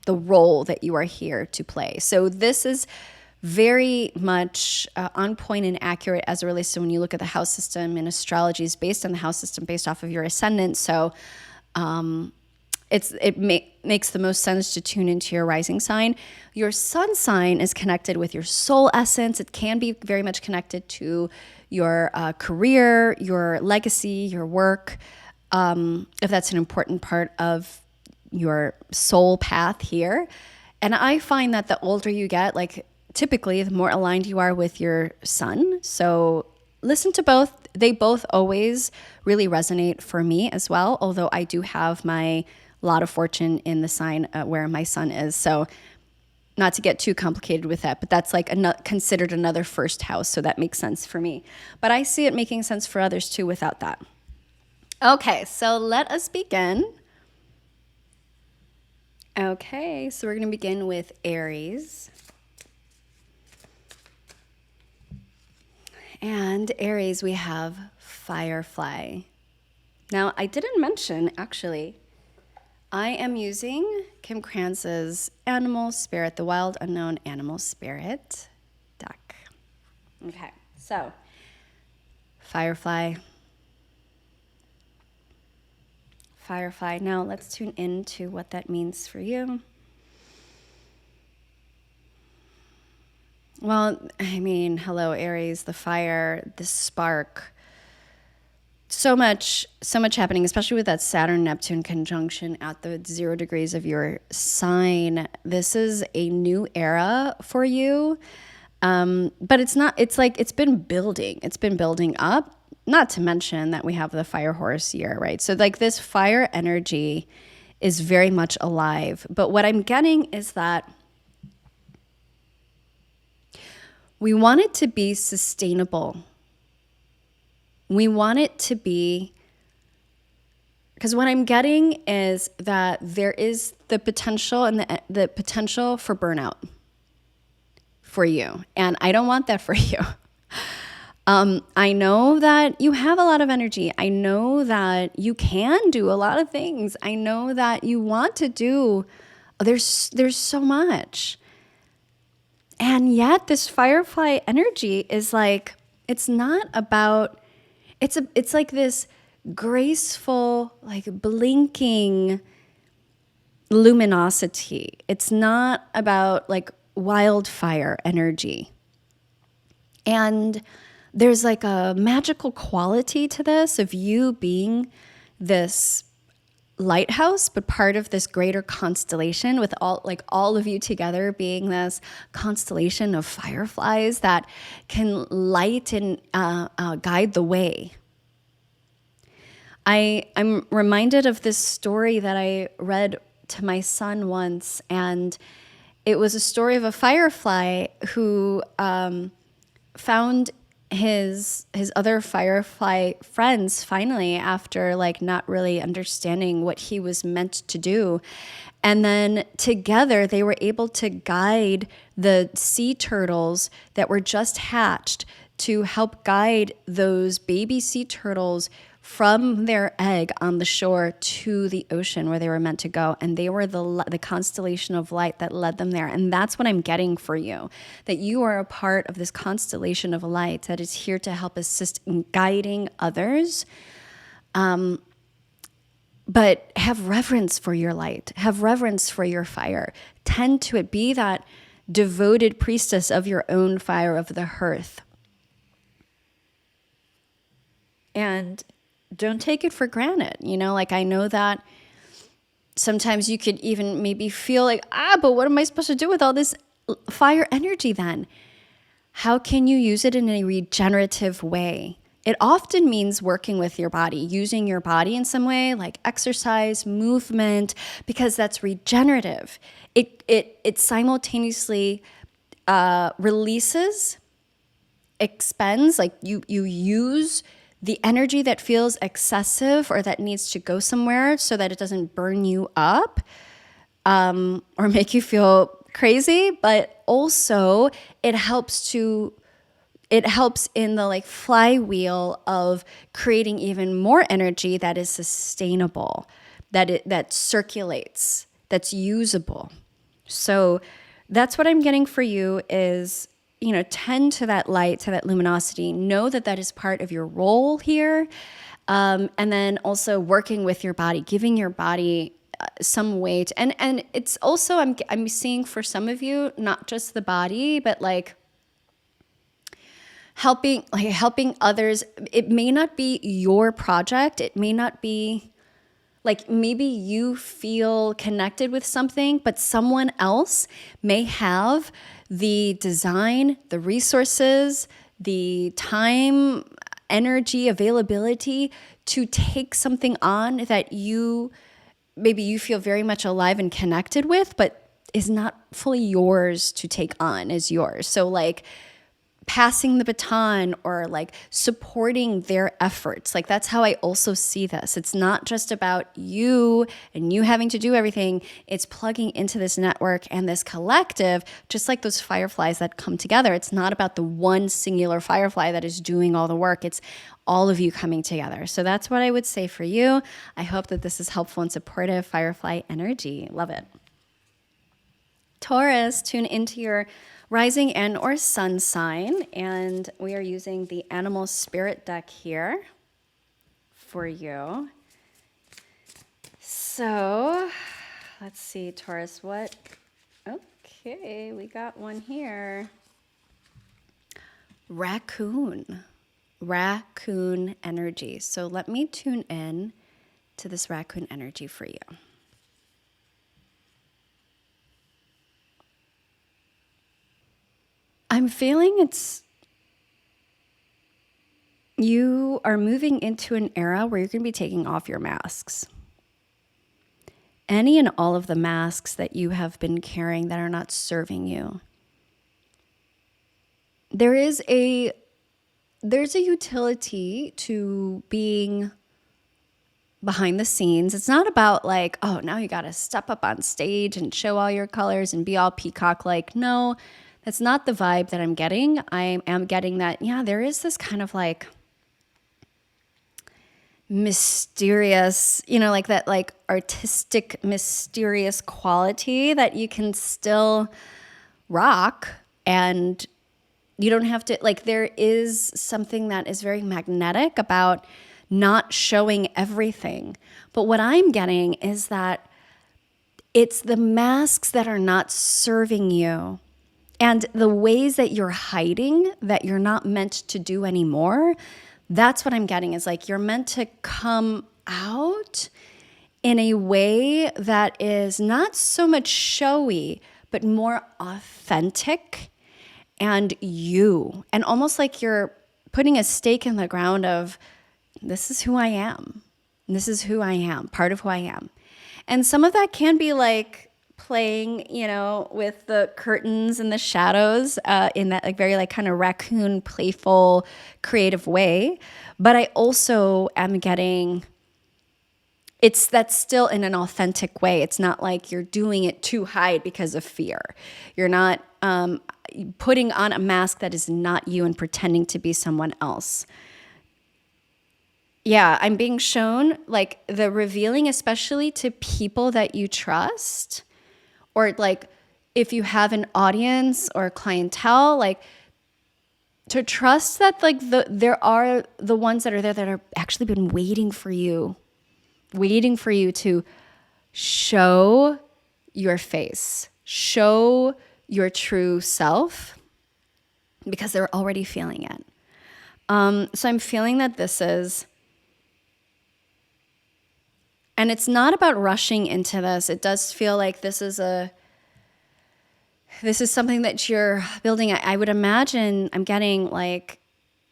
the role that you are here to play. So this is very much on point and accurate as it relates to when you look at the house system, and astrology is based on the house system based off of your ascendant. So it makes the most sense to tune into your rising sign. Your sun sign is connected with your soul essence. It can be very much connected to your career, your legacy, your work, if that's an important part of your soul path here. And I find that the older you get, like typically the more aligned you are with your sun. So listen to both. They both always really resonate for me as well, although I do have my lot of fortune in the sign where my sun is. So not to get too complicated with that, but that's like considered another first house. So that makes sense for me. But I see it making sense for others too without that. Okay, so let us begin. Okay, so we're going to begin with Aries. And Aries, we have Firefly. Now, I didn't mention, actually, I am using Kim Kranz's Animal Spirit, the Wild Unknown Animal Spirit deck. Okay, so Firefly. Firefly. Now, let's tune into what that means for you. Well, I mean, hello, Aries, the fire, the spark. So much happening, especially with that Saturn-Neptune conjunction at the 0 degrees of your sign. This is a new era for you. But it's been building. It's been building up, not to mention that we have the fire horse year, right? So like this fire energy is very much alive. But what I'm getting is that we want it to be sustainable. We want it to be, because what I'm getting is that there is the potential and the potential for burnout for you. And I don't want that for you. I know that you have a lot of energy. I know that you can do a lot of things. I know that you want to do, there's so much. And yet this Firefly energy is like, it's not about, it's like this graceful, like blinking luminosity. It's not about like wildfire energy. And there's like a magical quality to this of you being this lighthouse, but part of this greater constellation with all of you together being this constellation of fireflies that can light and guide the way. I'm reminded of this story that I read to my son once, and it was a story of a firefly who found his other firefly friends finally, after like not really understanding what he was meant to do. And then together they were able to guide the sea turtles that were just hatched, to help guide those baby sea turtles from their egg on the shore to the ocean where they were meant to go. And they were the constellation of light that led them there. And that's what I'm getting for you, that you are a part of this constellation of light that is here to help assist in guiding others. But have reverence for your light, have reverence for your fire. Tend to it, be that devoted priestess of your own fire of the hearth. And don't take it for granted. You know, like I know that sometimes you could even maybe feel like, but what am I supposed to do with all this fire energy then? How can you use it in a regenerative way? It often means working with your body, using your body in some way, like exercise, movement, because that's regenerative. It simultaneously releases, expends, like you use the energy that feels excessive or that needs to go somewhere so that it doesn't burn you up or make you feel crazy, but also it helps in the like flywheel of creating even more energy that is sustainable, that circulates, that's usable. So that's what I'm getting for you is, you know, tend to that light, to that luminosity. Know that that is part of your role here. And then also working with your body, giving your body some weight. And it's also, I'm seeing for some of you, not just the body, but like helping others. It may not be your project. It may not be like, maybe you feel connected with something, but someone else may have the design, the resources, the time, energy, availability to take something on that maybe you feel very much alive and connected with, but is not fully yours to take on as yours. So like passing the baton or like supporting their efforts. Like that's how I also see this. It's not just about you and you having to do everything. It's plugging into this network and this collective, just like those fireflies that come together. It's not about the one singular firefly that is doing all the work. It's all of you coming together. So that's what I would say for you. I hope that this is helpful and supportive. Firefly energy. Love it. Taurus, tune into your rising and or sun sign, and we are using the animal spirit deck here for you. So let's see, Taurus, okay, we got one here. Raccoon energy. So let me tune in to this raccoon energy for you. I'm feeling you are moving into an era where you're going to be taking off your masks. Any and all of the masks that you have been carrying that are not serving you. There's a utility to being behind the scenes. It's not about like, oh, now you got to step up on stage and show all your colors and be all peacock-like. No, that's not the vibe that I'm getting. I am getting that, yeah, there is this kind of like mysterious, you know, like that like artistic, mysterious quality that you can still rock, and you don't have to, like, there is something that is very magnetic about not showing everything. But what I'm getting is that it's the masks that are not serving you. And the ways that you're hiding, that you're not meant to do anymore, that's what I'm getting, is like you're meant to come out in a way that is not so much showy, but more authentic and you. And almost like you're putting a stake in the ground of, this is who I am. This is who I am, part of who I am. And some of that can be like playing, you know, with the curtains and the shadows in that like very like kind of raccoon, playful, creative way. But I also am getting that's still in an authentic way. It's not like you're doing it to hide because of fear. You're not putting on a mask that is not you and pretending to be someone else. Yeah, I'm being shown like the revealing, especially to people that you trust, or like if you have an audience or clientele, like to trust that like there are the ones that are there that are actually been waiting for you to show your face, show your true self, because they're already feeling it. So I'm feeling that this is, and it's not about rushing into this. It does feel like this is something that you're building. I would imagine I'm getting like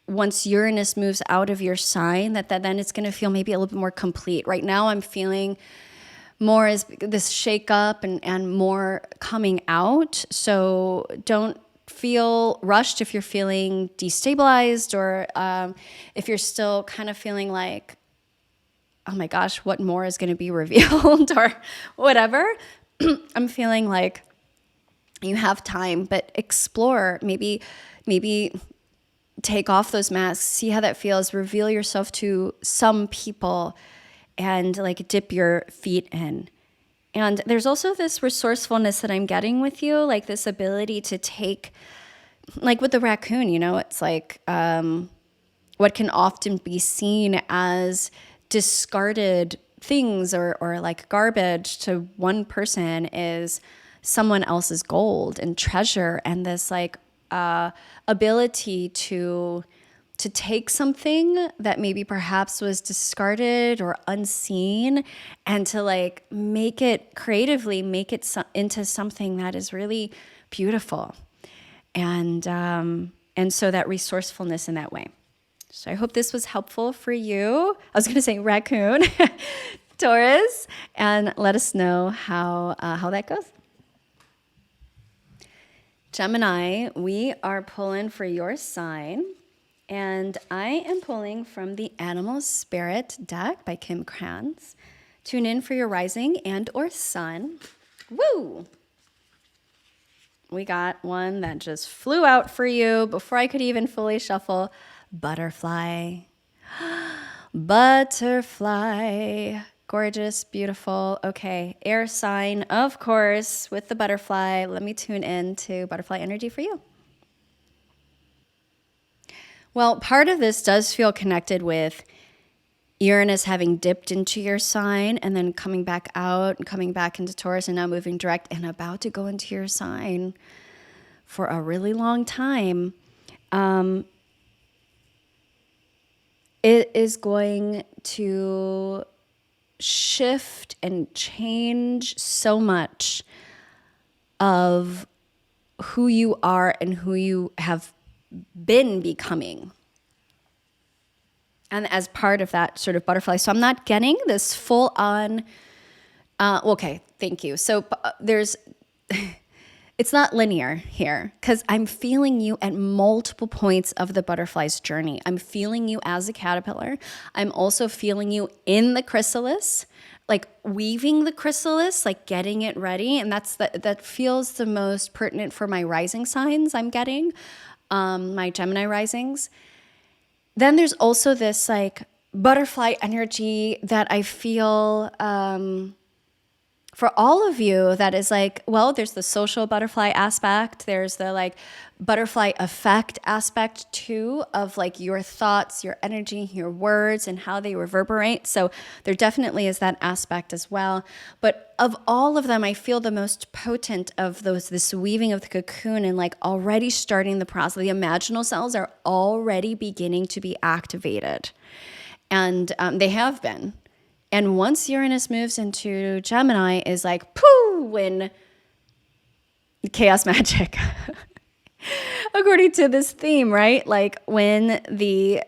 once Uranus moves out of your sign, that then it's going to feel maybe a little bit more complete. Right now I'm feeling more as this shake up and more coming out. So don't feel rushed if you're feeling destabilized, or if you're still kind of feeling like, oh my gosh, what more is going to be revealed or whatever. I'm feeling like you have time, but explore, maybe take off those masks, see how that feels, reveal yourself to some people and like dip your feet in. And there's also this resourcefulness that I'm getting with you, like this ability to take, like with the raccoon, you know, it's like what can often be seen as discarded things or like garbage to one person is someone else's gold and treasure, and this like ability to take something that maybe perhaps was discarded or unseen and to like make it creatively, make it into something that is really beautiful. And so that resourcefulness in that way. So I hope this was helpful for you. I was going to say raccoon, Taurus, and let us know how that goes. Gemini, we are pulling for your sign, and I am pulling from the Animal Spirit deck by Kim Krantz. Tune in for your rising and or sun. Woo! We got one that just flew out for you before I could even fully shuffle. Butterfly. Butterfly. Gorgeous, beautiful. Okay, air sign, of course, with the butterfly. Let me tune in to butterfly energy for you. Well, part of this does feel connected with Uranus having dipped into your sign and then coming back out and coming back into Taurus and now moving direct and about to go into your sign for a really long time. It is going to shift and change so much of who you are and who you have been becoming. And as part of that sort of butterfly. So I'm not getting this full on, okay, thank you. So there's, it's not linear here because I'm feeling you at multiple points of the butterfly's journey. I'm feeling you as a caterpillar. I'm also feeling you in the chrysalis, like weaving the chrysalis, like getting it ready. And that feels the most pertinent for my rising signs I'm getting, my Gemini risings. Then there's also this like butterfly energy that I feel for all of you that is like, well, there's the social butterfly aspect. There's the like butterfly effect aspect too of like your thoughts, your energy, your words and how they reverberate. So there definitely is that aspect as well. But of all of them, I feel the most potent of this weaving of the cocoon and like already starting the process. The imaginal cells are already beginning to be activated. And they have been. And once Uranus moves into Gemini is like, pooh, when chaos magic, according to this theme, right? Like when the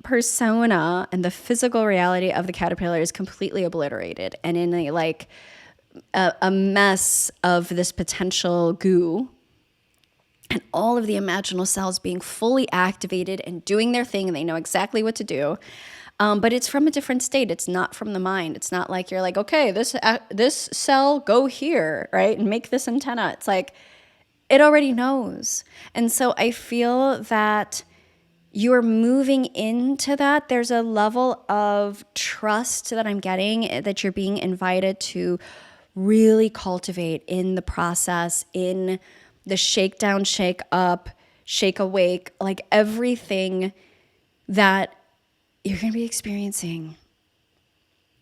persona and the physical reality of the caterpillar is completely obliterated. And in a like a mess of this potential goo, and all of the imaginal cells being fully activated and doing their thing, and they know exactly what to do. But it's from a different state. It's not from the mind. It's not like you're like, okay, this cell, go here, right? And make this antenna. It's like, it already knows. And so I feel that you're moving into that. There's a level of trust that I'm getting, that you're being invited to really cultivate in the process, in the shakedown, shake up, shake awake, like everything that you're going to be experiencing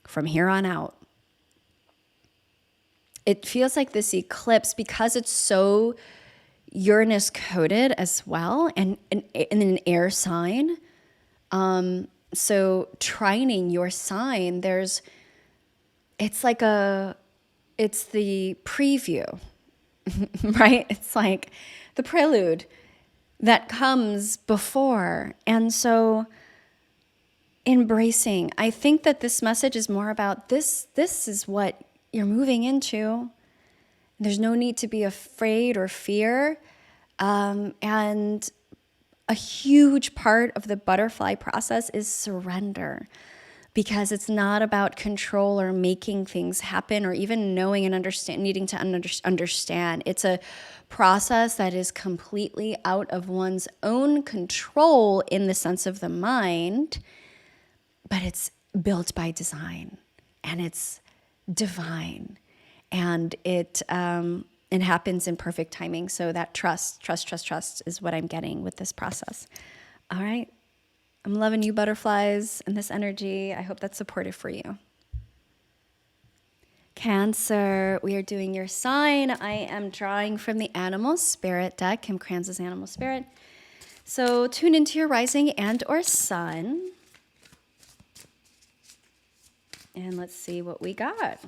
from here on out. It feels like this eclipse, because it's so Uranus coded as well, and in an air sign. So trining your sign, it's the preview, right? It's like the prelude that comes before. And so embracing, I think that this message is more about this is what you're moving into. There's no need to be afraid or fear. And a huge part of the butterfly process is surrender, because it's not about control or making things happen or even knowing and needing to understand. It's a process that is completely out of one's own control in the sense of the mind, but it's built by design, and it's divine, and it happens in perfect timing. So that trust is what I'm getting with this process. All right. I'm loving you, butterflies, and this energy. I hope that's supportive for you. Cancer, we are doing your sign. I am drawing from the Animal Spirit deck, Kim Kranz's Animal Spirit. So tune into your rising and or sun. And let's see what we got.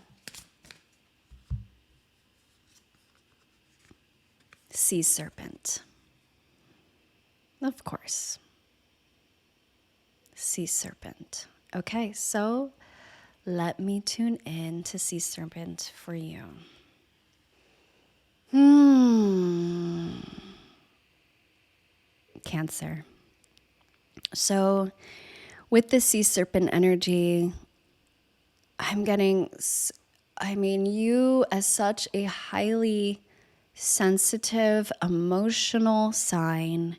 Sea serpent. Of course. Sea serpent. Okay, so let me tune in to sea serpent for you. Cancer. So with the sea serpent energy, you as such a highly sensitive, emotional sign,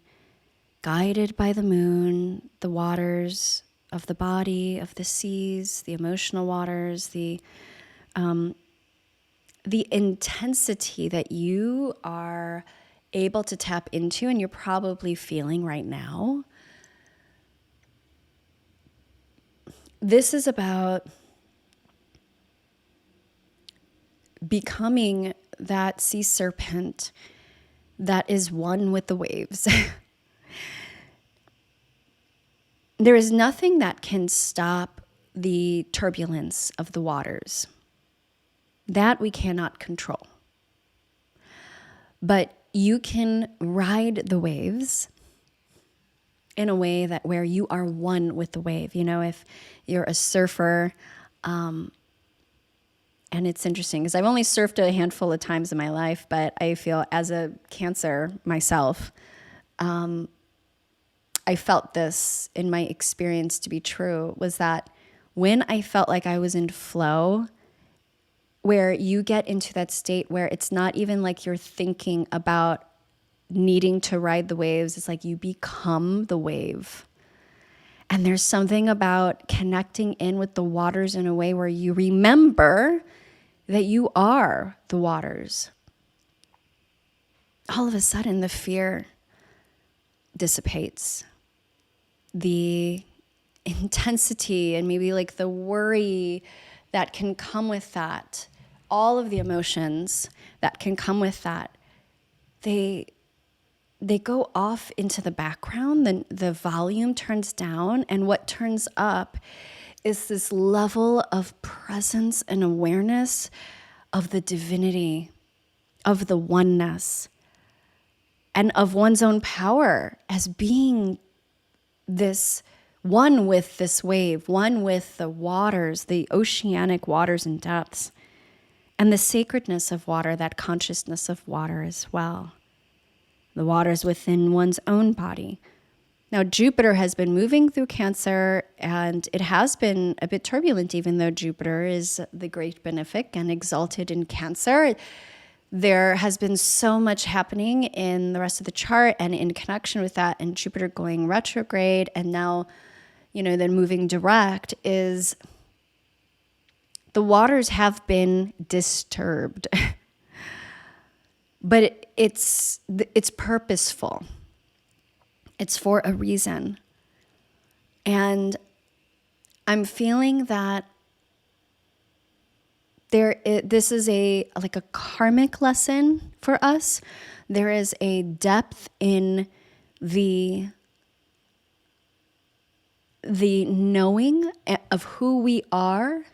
guided by the moon, the waters of the body, of the seas, the emotional waters, the intensity that you are able to tap into, and you're probably feeling right now. This is about becoming that sea serpent that is one with the waves. There is nothing that can stop the turbulence of the waters. That we cannot control. But you can ride the waves in a way that where you are one with the wave. You know, if you're a surfer, and it's interesting because I've only surfed a handful of times in my life, but I feel as a Cancer myself, I felt this in my experience to be true, was that when I felt like I was in flow, where you get into that state where it's not even like you're thinking about needing to ride the waves, it's like you become the wave. And there's something about connecting in with the waters in a way where you remember that you are the waters. All of a sudden, the fear dissipates. The intensity and maybe like the worry that can come with that, all of the emotions that can come with that, they go off into the background. Then the volume turns down, and what turns up is this level of presence and awareness of the divinity, of the oneness, and of one's own power as being this one with this wave, one with the waters, the oceanic waters and depths. and the sacredness of water, that consciousness of water as well. The waters within one's own body. Now, Jupiter has been moving through Cancer, and it has been a bit turbulent, even though Jupiter is the great benefic and exalted in Cancer. There has been so much happening in the rest of the chart and in connection with that, and Jupiter going retrograde and now, then moving direct, is the waters have been disturbed. But it's purposeful. It's for a reason. And I'm feeling that this is like a karmic lesson for us. There is a depth in the knowing of who we are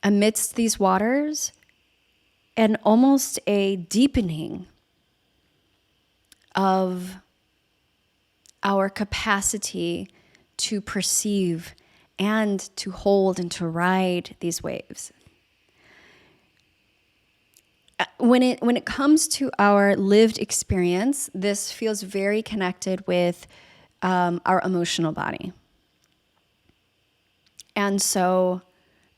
amidst these waters, and almost a deepening of our capacity to perceive and to hold and to ride these waves. When it comes to our lived experience, this feels very connected with our emotional body. And so,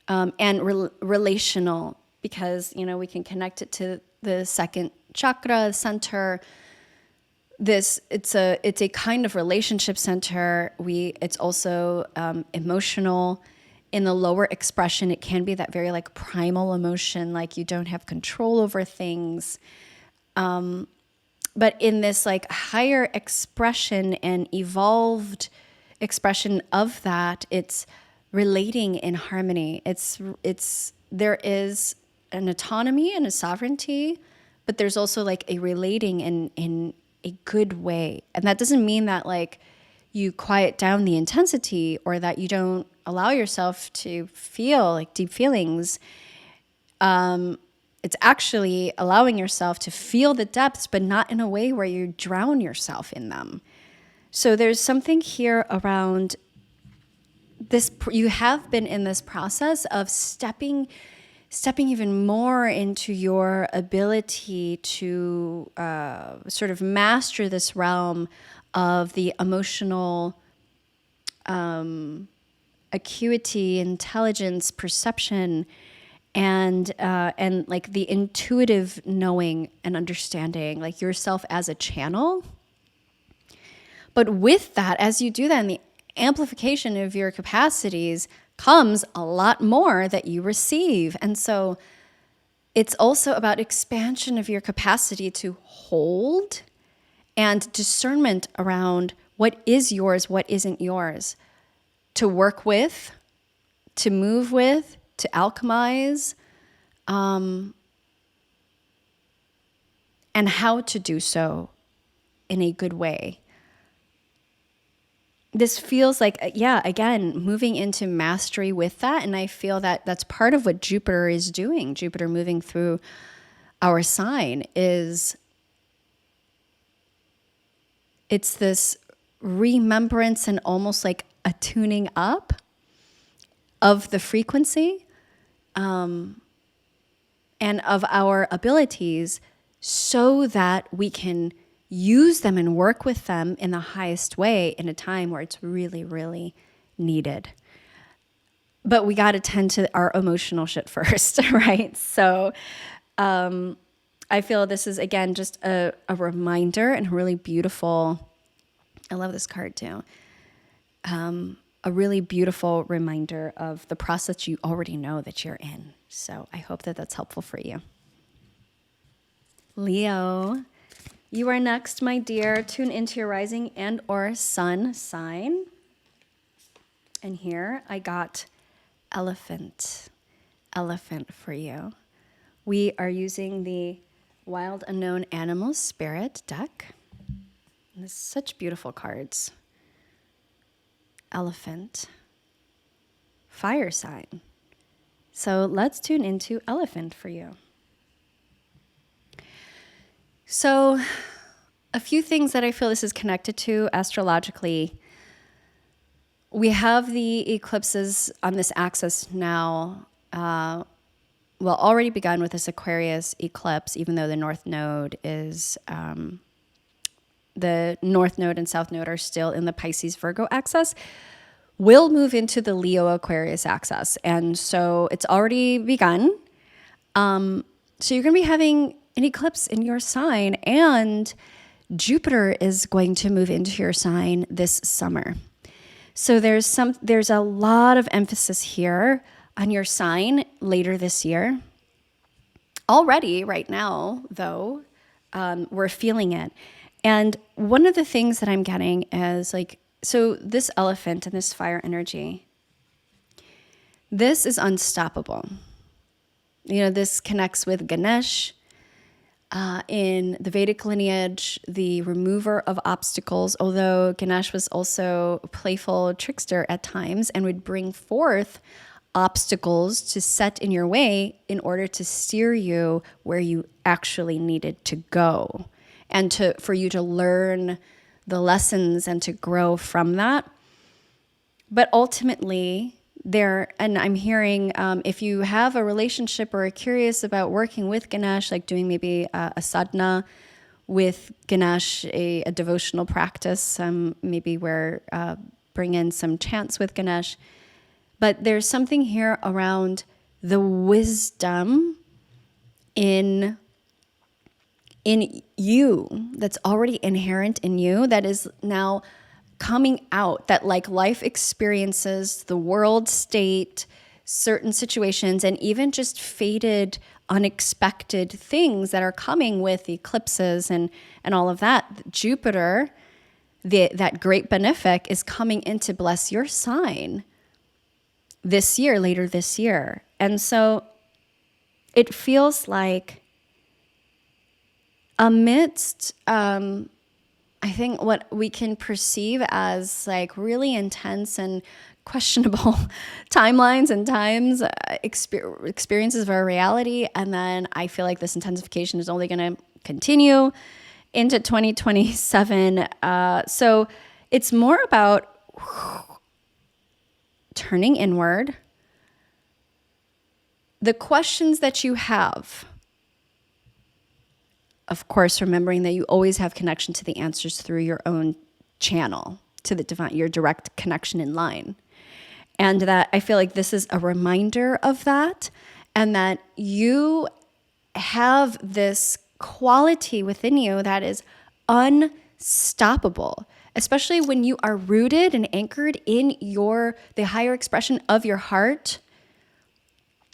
relational, because, we can connect it to the second chakra, center. It's a kind of relationship center. It's also emotional. In the lower expression, it can be that very like primal emotion, like you don't have control over things. But in this like higher expression and evolved expression of that, it's relating in harmony. There is an autonomy and a sovereignty, but there's also like a relating in a good way. And that doesn't mean that like you quiet down the intensity or that you don't allow yourself to feel like deep feelings. It's actually allowing yourself to feel the depths, but not in a way where you drown yourself in them. So there's something here around this. You have been in this process of stepping even more into your ability to sort of master this realm of the emotional acuity, intelligence, perception, and like the intuitive knowing and understanding, like yourself as a channel. But with that, as you do that, and the amplification of your capacities comes a lot more that you receive. And so it's also about expansion of your capacity to hold and discernment around what is yours, what isn't yours, to work with, to move with, to alchemize, and how to do so in a good way. This feels like, again, moving into mastery with that. And I feel that that's part of what Jupiter is doing. Jupiter moving through our sign it's this remembrance and almost like a tuning up of the frequency and of our abilities so that we can use them and work with them in the highest way in a time where it's really, really needed. But we got to tend to our emotional shit first, right? So I feel this is, again, just a reminder and really beautiful. I love this card too. A really beautiful reminder of the process you already know that you're in. So I hope that that's helpful for you. Leo, you are next, my dear. Tune into your rising and or sun sign. And here I got elephant for you. We are using the Wild Unknown Animals Spirit deck. And this is such beautiful cards. Elephant, fire sign. So let's tune into elephant for you. So a few things that I feel this is connected to astrologically. We have the eclipses on this axis now already begun with this Aquarius eclipse, even though the North Node is, the North Node and South Node are still in the Pisces Virgo axis, will move into the Leo Aquarius axis. And so it's already begun. So you're going to be having an eclipse in your sign, and Jupiter is going to move into your sign this summer. So there's a lot of emphasis here on your sign later this year. Already right now, though, we're feeling it. And one of the things that I'm getting is like, so this elephant and this fire energy, this is unstoppable. You know, this connects with Ganesh. In the Vedic lineage, the remover of obstacles, although Ganesh was also a playful trickster at times and would bring forth obstacles to set in your way in order to steer you where you actually needed to go, and for you to learn the lessons and to grow from that. But ultimately, and I'm hearing, if you have a relationship or are curious about working with Ganesh, like doing maybe a sadhana with Ganesh, a devotional practice, maybe where bring in some chants with Ganesh. But there's something here around the wisdom in you that's already inherent in you, that is now coming out, that like life experiences, the world state, certain situations, and even just fated, unexpected things that are coming with eclipses and all of that. Jupiter, that great benefic, is coming in to bless your sign this year, later this year. And so it feels like amidst, I think what we can perceive as like really intense and questionable timelines and times, experiences of our reality. And then I feel like this intensification is only going to continue into 2027. So it's more about turning inward. The questions that you have, of course, remembering that you always have connection to the answers through your own channel, to the divine, your direct connection in line. And that I feel like this is a reminder of that, and that you have this quality within you that is unstoppable, especially when you are rooted and anchored in the higher expression of your heart,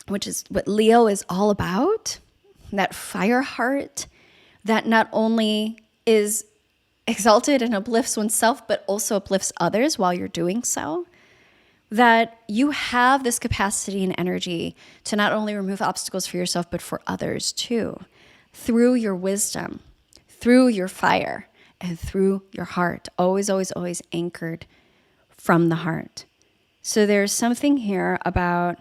which is what Leo is all about, that fire heart that not only is exalted and uplifts oneself, but also uplifts others while you're doing so. That you have this capacity and energy to not only remove obstacles for yourself, but for others too, through your wisdom, through your fire, and through your heart, always, always, always anchored from the heart. So there's something here about,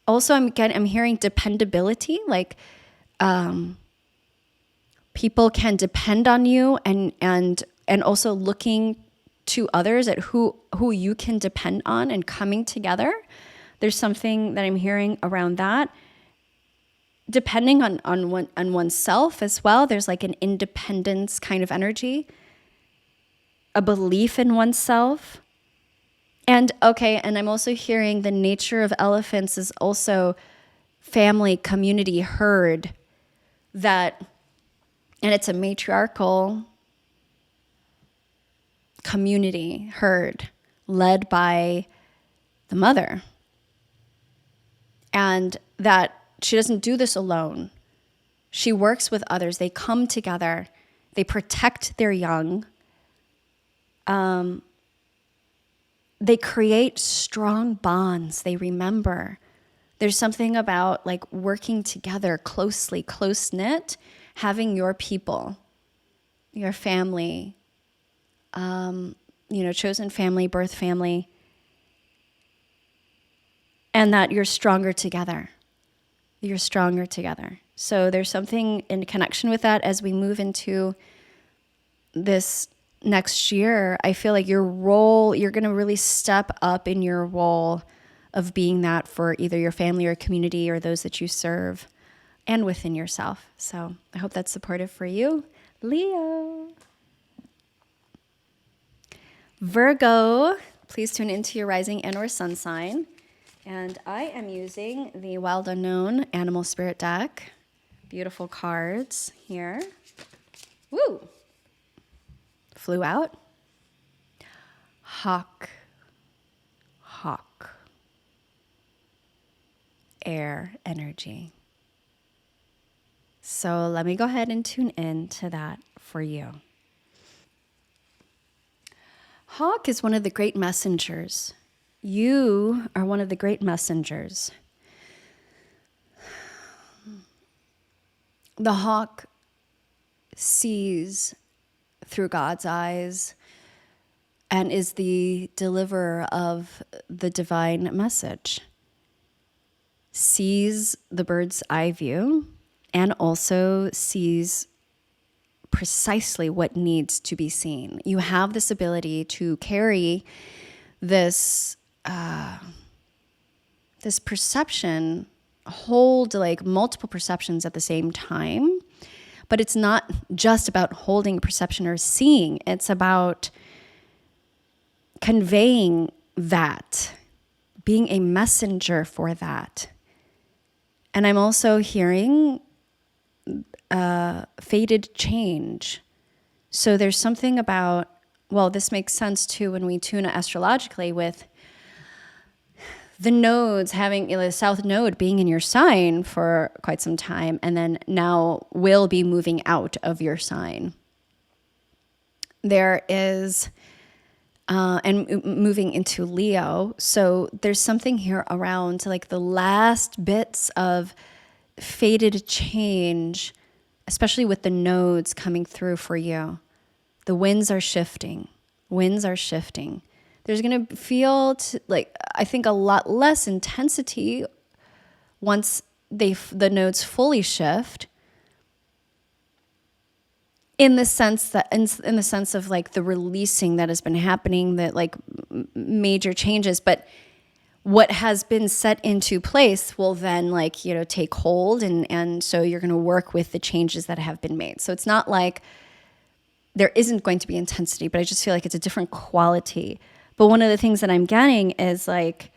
also I'm hearing dependability, like people can depend on you, and also looking to others at who you can depend on and coming together. There's something that I'm hearing around that. Depending on oneself as well. There's like an independence kind of energy, a belief in oneself. And I'm also hearing the nature of elephants is also family, community, herd, and it's a matriarchal community, herd, led by the mother. And that she doesn't do this alone. She works with others. They come together. They protect their young. They create strong bonds. They remember. There's something about like working together closely, close-knit, having your people, your family, chosen family, birth family, and that you're stronger together. You're stronger together. So there's something in connection with that as we move into this next year. I feel like your role, you're going to really step up in your role of being that for either your family or community or those that you serve and within yourself. So I hope that's supportive for you, Leo. Virgo, please tune into your rising and or sun sign. And I am using the Wild Unknown Animal Spirit deck. Beautiful cards here. Woo! Flew out. Hawk. Hawk. Air energy. So let me go ahead and tune in to that for you. Hawk is one of the great messengers. You are one of the great messengers. The hawk sees through God's eyes and is the deliverer of the divine message. Sees the bird's eye view and also sees precisely what needs to be seen. You have this ability to carry this this perception, hold like multiple perceptions at the same time, but it's not just about holding a perception or seeing. It's about conveying that, being a messenger for that. And I'm also hearing fated change. So there's something about, well, this makes sense too when we tune astrologically with the nodes having, the south node being in your sign for quite some time, and then now will be moving out of your sign. There is, and moving into Leo. So there's something here around like the last bits of fated change, especially with the nodes coming through for you. The winds are shifting. Winds are shifting. There's going to feel I think a lot less intensity once the nodes fully shift. In the sense that, in the sense of like the releasing that has been happening, that like major changes, but what has been set into place will then take hold, and so you're going to work with the changes that have been made. So it's not like there isn't going to be intensity, but I just feel like it's a different quality. But one of the things that I'm getting is like,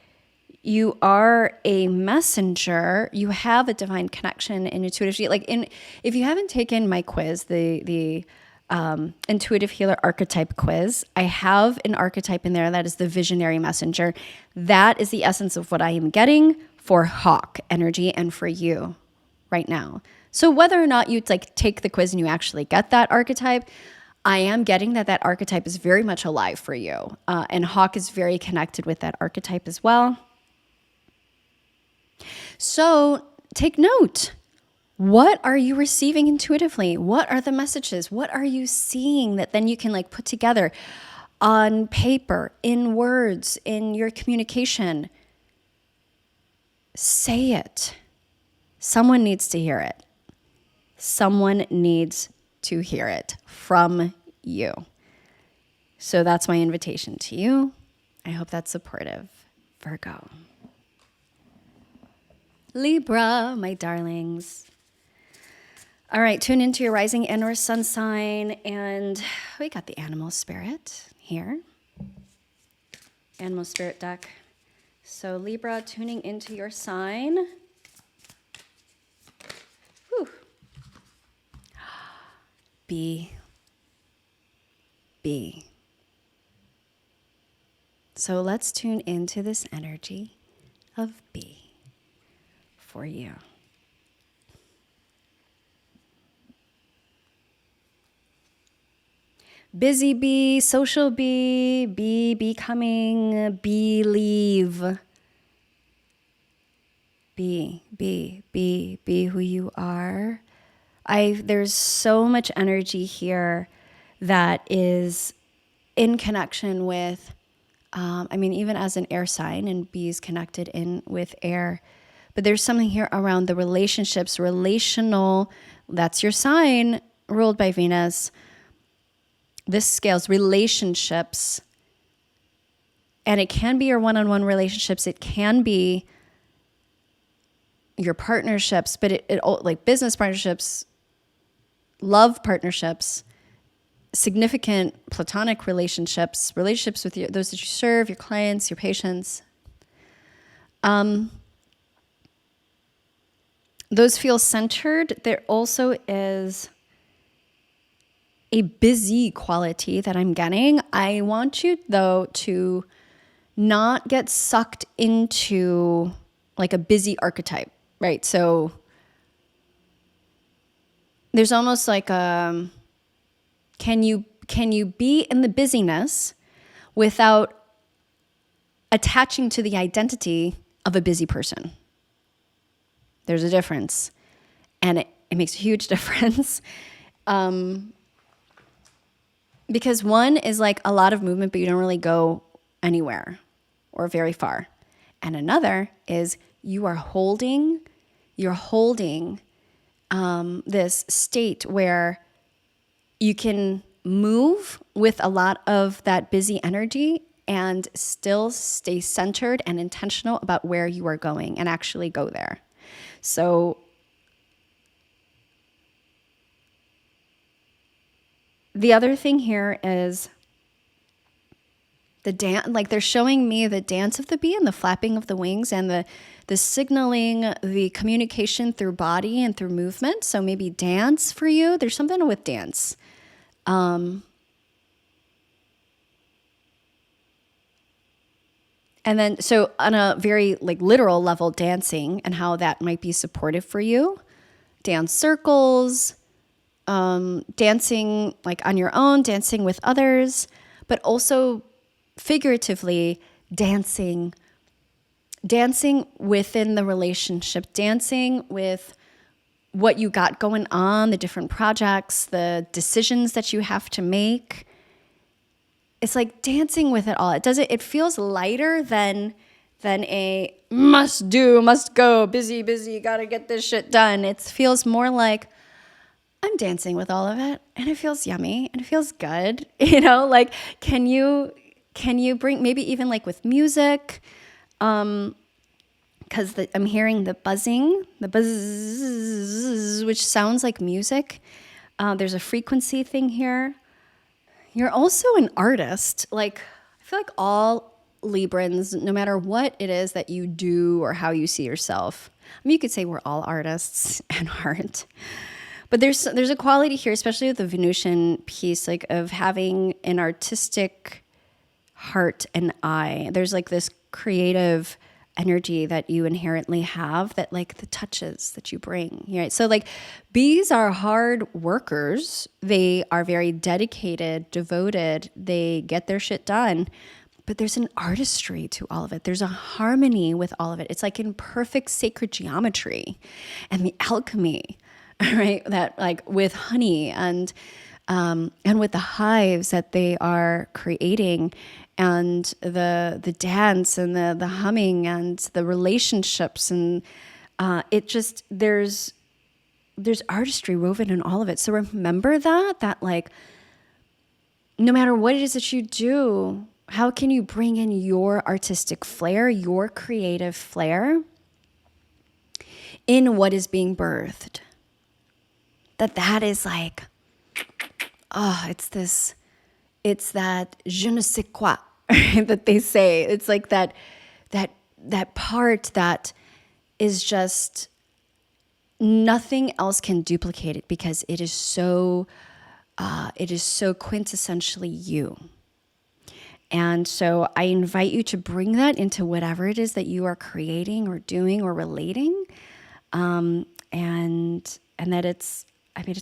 you are a messenger. You have a divine connection and intuitive. If you haven't taken my quiz, the Intuitive Healer Archetype quiz, I have an archetype in there that is the visionary messenger. That is the essence of what I am getting for hawk energy and for you right now. So whether or not you take the quiz and you actually get that archetype, I am getting that archetype is very much alive for you. And hawk is very connected with that archetype as well. So take note. What are you receiving intuitively? What are the messages? What are you seeing that then you can put together on paper, in words, in your communication? Say it. Someone needs to hear it. Someone needs to hear it from you. So that's my invitation to you. I hope that's supportive. Virgo. Libra, my darlings. All right, tune into your rising and or sun sign, and we got the animal spirit here. Animal spirit deck. So Libra, tuning into your sign. Whew. Be. So let's tune into this energy of be for you. Busy bee, social bee, be becoming, believe. Be who you are. There's so much energy here that is in connection with, even as an air sign, and bees connected in with air. But there's something here around the relationships, relational, that's your sign, ruled by Venus. This scales relationships And it can be your one-on-one relationships. It can be your partnerships, but it like business partnerships, love partnerships, significant platonic relationships, relationships with those that you serve, your clients, your patients. Those feel centered. There also is a busy quality that I'm getting. I want you, though, to not get sucked into like a busy archetype, right? So there's almost like a, can you be in the busyness without attaching to the identity of a busy person? There's a difference, and it makes a huge difference. Because one is like a lot of movement, but you don't really go anywhere or very far. And another is you're holding this state where you can move with a lot of that busy energy and still stay centered and intentional about where you are going and actually go there. So the other thing here is the dance, like they're showing me the dance of the bee and the flapping of the wings and the signaling, the communication through body and through movement. So maybe dance for you. There's something with dance. And then, so on a very like literal level, dancing and how that might be supportive for you. Dance circles, dancing like on your own, dancing with others, but also figuratively dancing within the relationship, dancing with what you got going on, the different projects, the decisions that you have to make. It's like dancing with it all. It feels lighter than a must do, must go, busy, gotta get this shit done. It feels more like I'm dancing with all of it and it feels yummy and it feels good. Like, can you bring, maybe even like with music, because I'm hearing the buzz, which sounds like music. There's a frequency thing here. You're also an artist. Like, I feel like all Librans, no matter what it is that you do or how you see yourself, I mean, you could say we're all artists and art. But there's a quality here, especially with the Venusian piece, like of having an artistic heart and eye. There's like this creative energy that you inherently have, that like the touches that you bring, right? So like bees are hard workers. They are very dedicated, devoted. They get their shit done. But there's an artistry to all of it. There's a harmony with all of it. It's like in perfect sacred geometry and the alchemy, right? That like with honey and with the hives that they are creating, and the dance and the humming and the relationships, and it just there's artistry woven in all of it. So remember that like no matter what it is that you do, how can you bring in your artistic flair, your creative flair in what is being birthed? That is like, it's that je ne sais quoi that they say. It's like that part that is just nothing else can duplicate it, because it is so quintessentially you. And so I invite you to bring that into whatever it is that you are creating or doing or relating, and that it's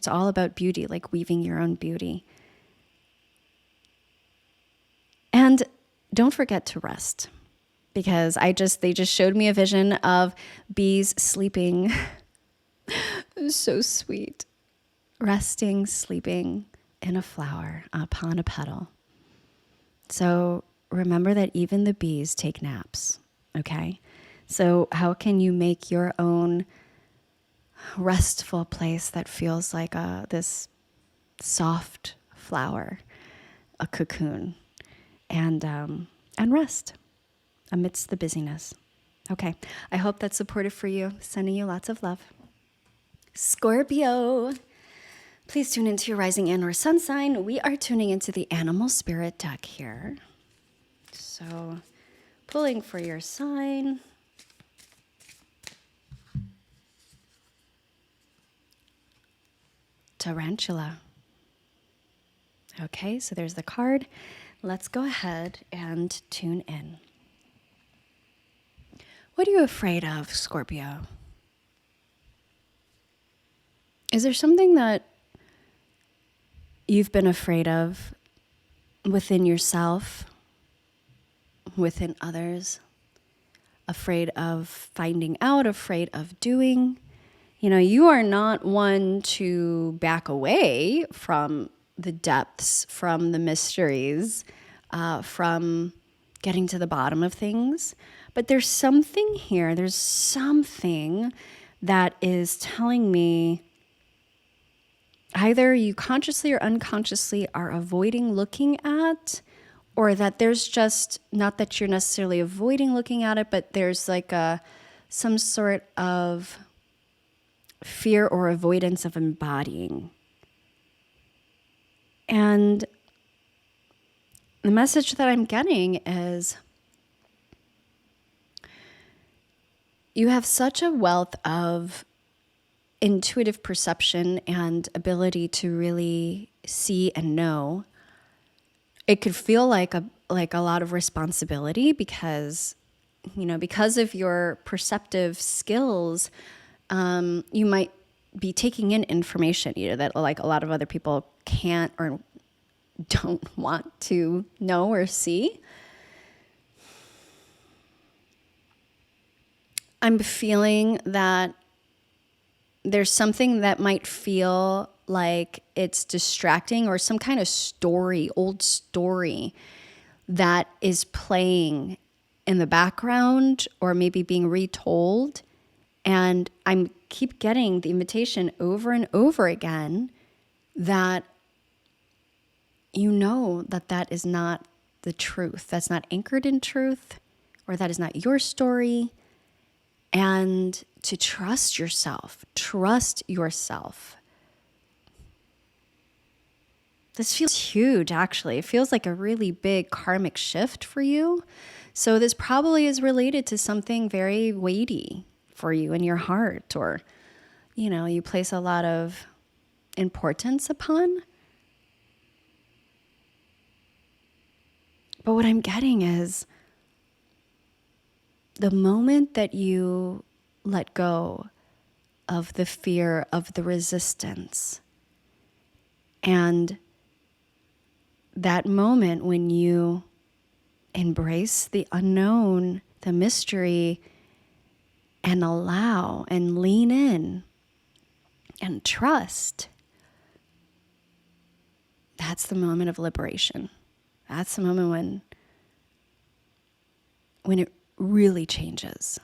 all about beauty, like weaving your own beauty. And don't forget to rest, because they just showed me a vision of bees sleeping. It was so sweet. Resting, sleeping in a flower upon a petal. So remember that even the bees take naps, okay? So how can you make your own restful place that feels like this soft flower, a cocoon? And and rest amidst the busyness. Okay, I hope that's supportive for you. Sending you lots of love. Scorpio, please tune into your rising and or sun sign. We are tuning into the animal spirit deck here. So pulling for your sign. Tarantula. Okay, so there's the card. Let's go ahead and tune in. What are you afraid of, Scorpio? Is there something that you've been afraid of within yourself, within others? Afraid of finding out, afraid of doing? You know, you are not one to back away from the depths, from the mysteries, from getting to the bottom of things. But there's something here, there's something that is telling me either you consciously or unconsciously are avoiding looking at, or that there's just, not that you're necessarily avoiding looking at it, but there's like some sort of fear or avoidance of embodying. And the message that I'm getting is you have such a wealth of intuitive perception and ability to really see and know. It could feel like a lot of responsibility because, you know, because of your perceptive skills, you might be taking in information, you know, that like a lot of other people can't or don't want to know or see. I'm feeling that there's something that might feel like it's distracting, or some kind of story, old story that is playing in the background or maybe being retold. And I keep getting the invitation over and over again that you know that that is not the truth. That's not anchored in truth, or that is not your story. And to trust yourself. Trust yourself. This feels huge, actually. It feels like a really big karmic shift for you. So this probably is related to something very weighty for you in your heart, or, you know, you place a lot of importance upon. But what I'm getting is the moment that you let go of the fear, of the resistance, and that moment when you embrace the unknown, the mystery, and allow and lean in and trust, that's the moment of liberation. That's the moment when it really changes.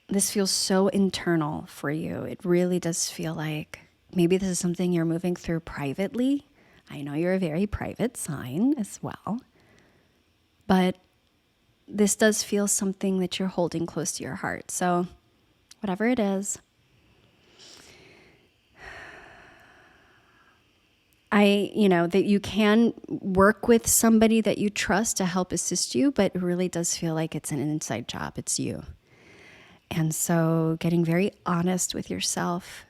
This feels so internal for you. It really does feel like maybe this is something you're moving through privately. I know you're a very private sign as well. But this does feel something that you're holding close to your heart. So whatever it is, that you can work with somebody that you trust to help assist you, but it really does feel like it's an inside job. It's you. And so getting very honest with yourself,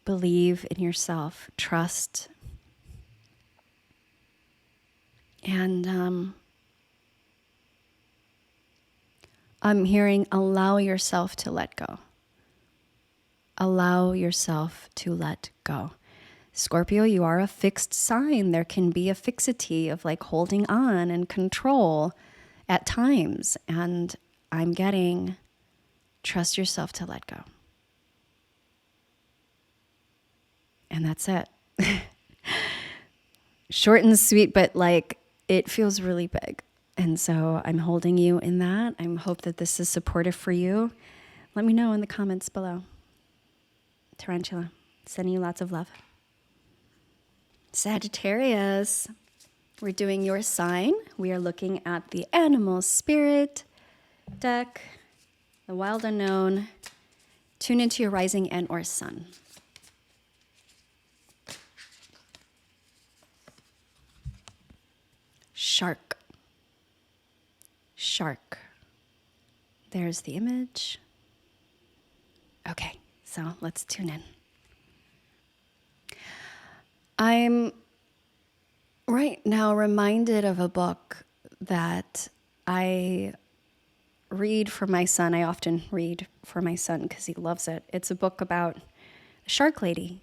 believe in yourself, trust. And I'm hearing allow yourself to let go. Allow yourself to let go. Scorpio, you are a fixed sign. There can be a fixity of like holding on and control at times. And I'm getting trust yourself to let go. And that's it. Short and sweet, but like it feels really big. And so I'm holding you in that. I hope that this is supportive for you. Let me know in the comments below. Tarantula, sending you lots of love. Sagittarius, We're doing your sign. We are looking at the animal spirit deck, the wild unknown. Tune into your rising and or sun. Shark. Shark. There's the image. Okay, so let's tune in. I'm right now reminded of a book that I read for my son. I often read for my son because he loves it. It's a book about a shark lady.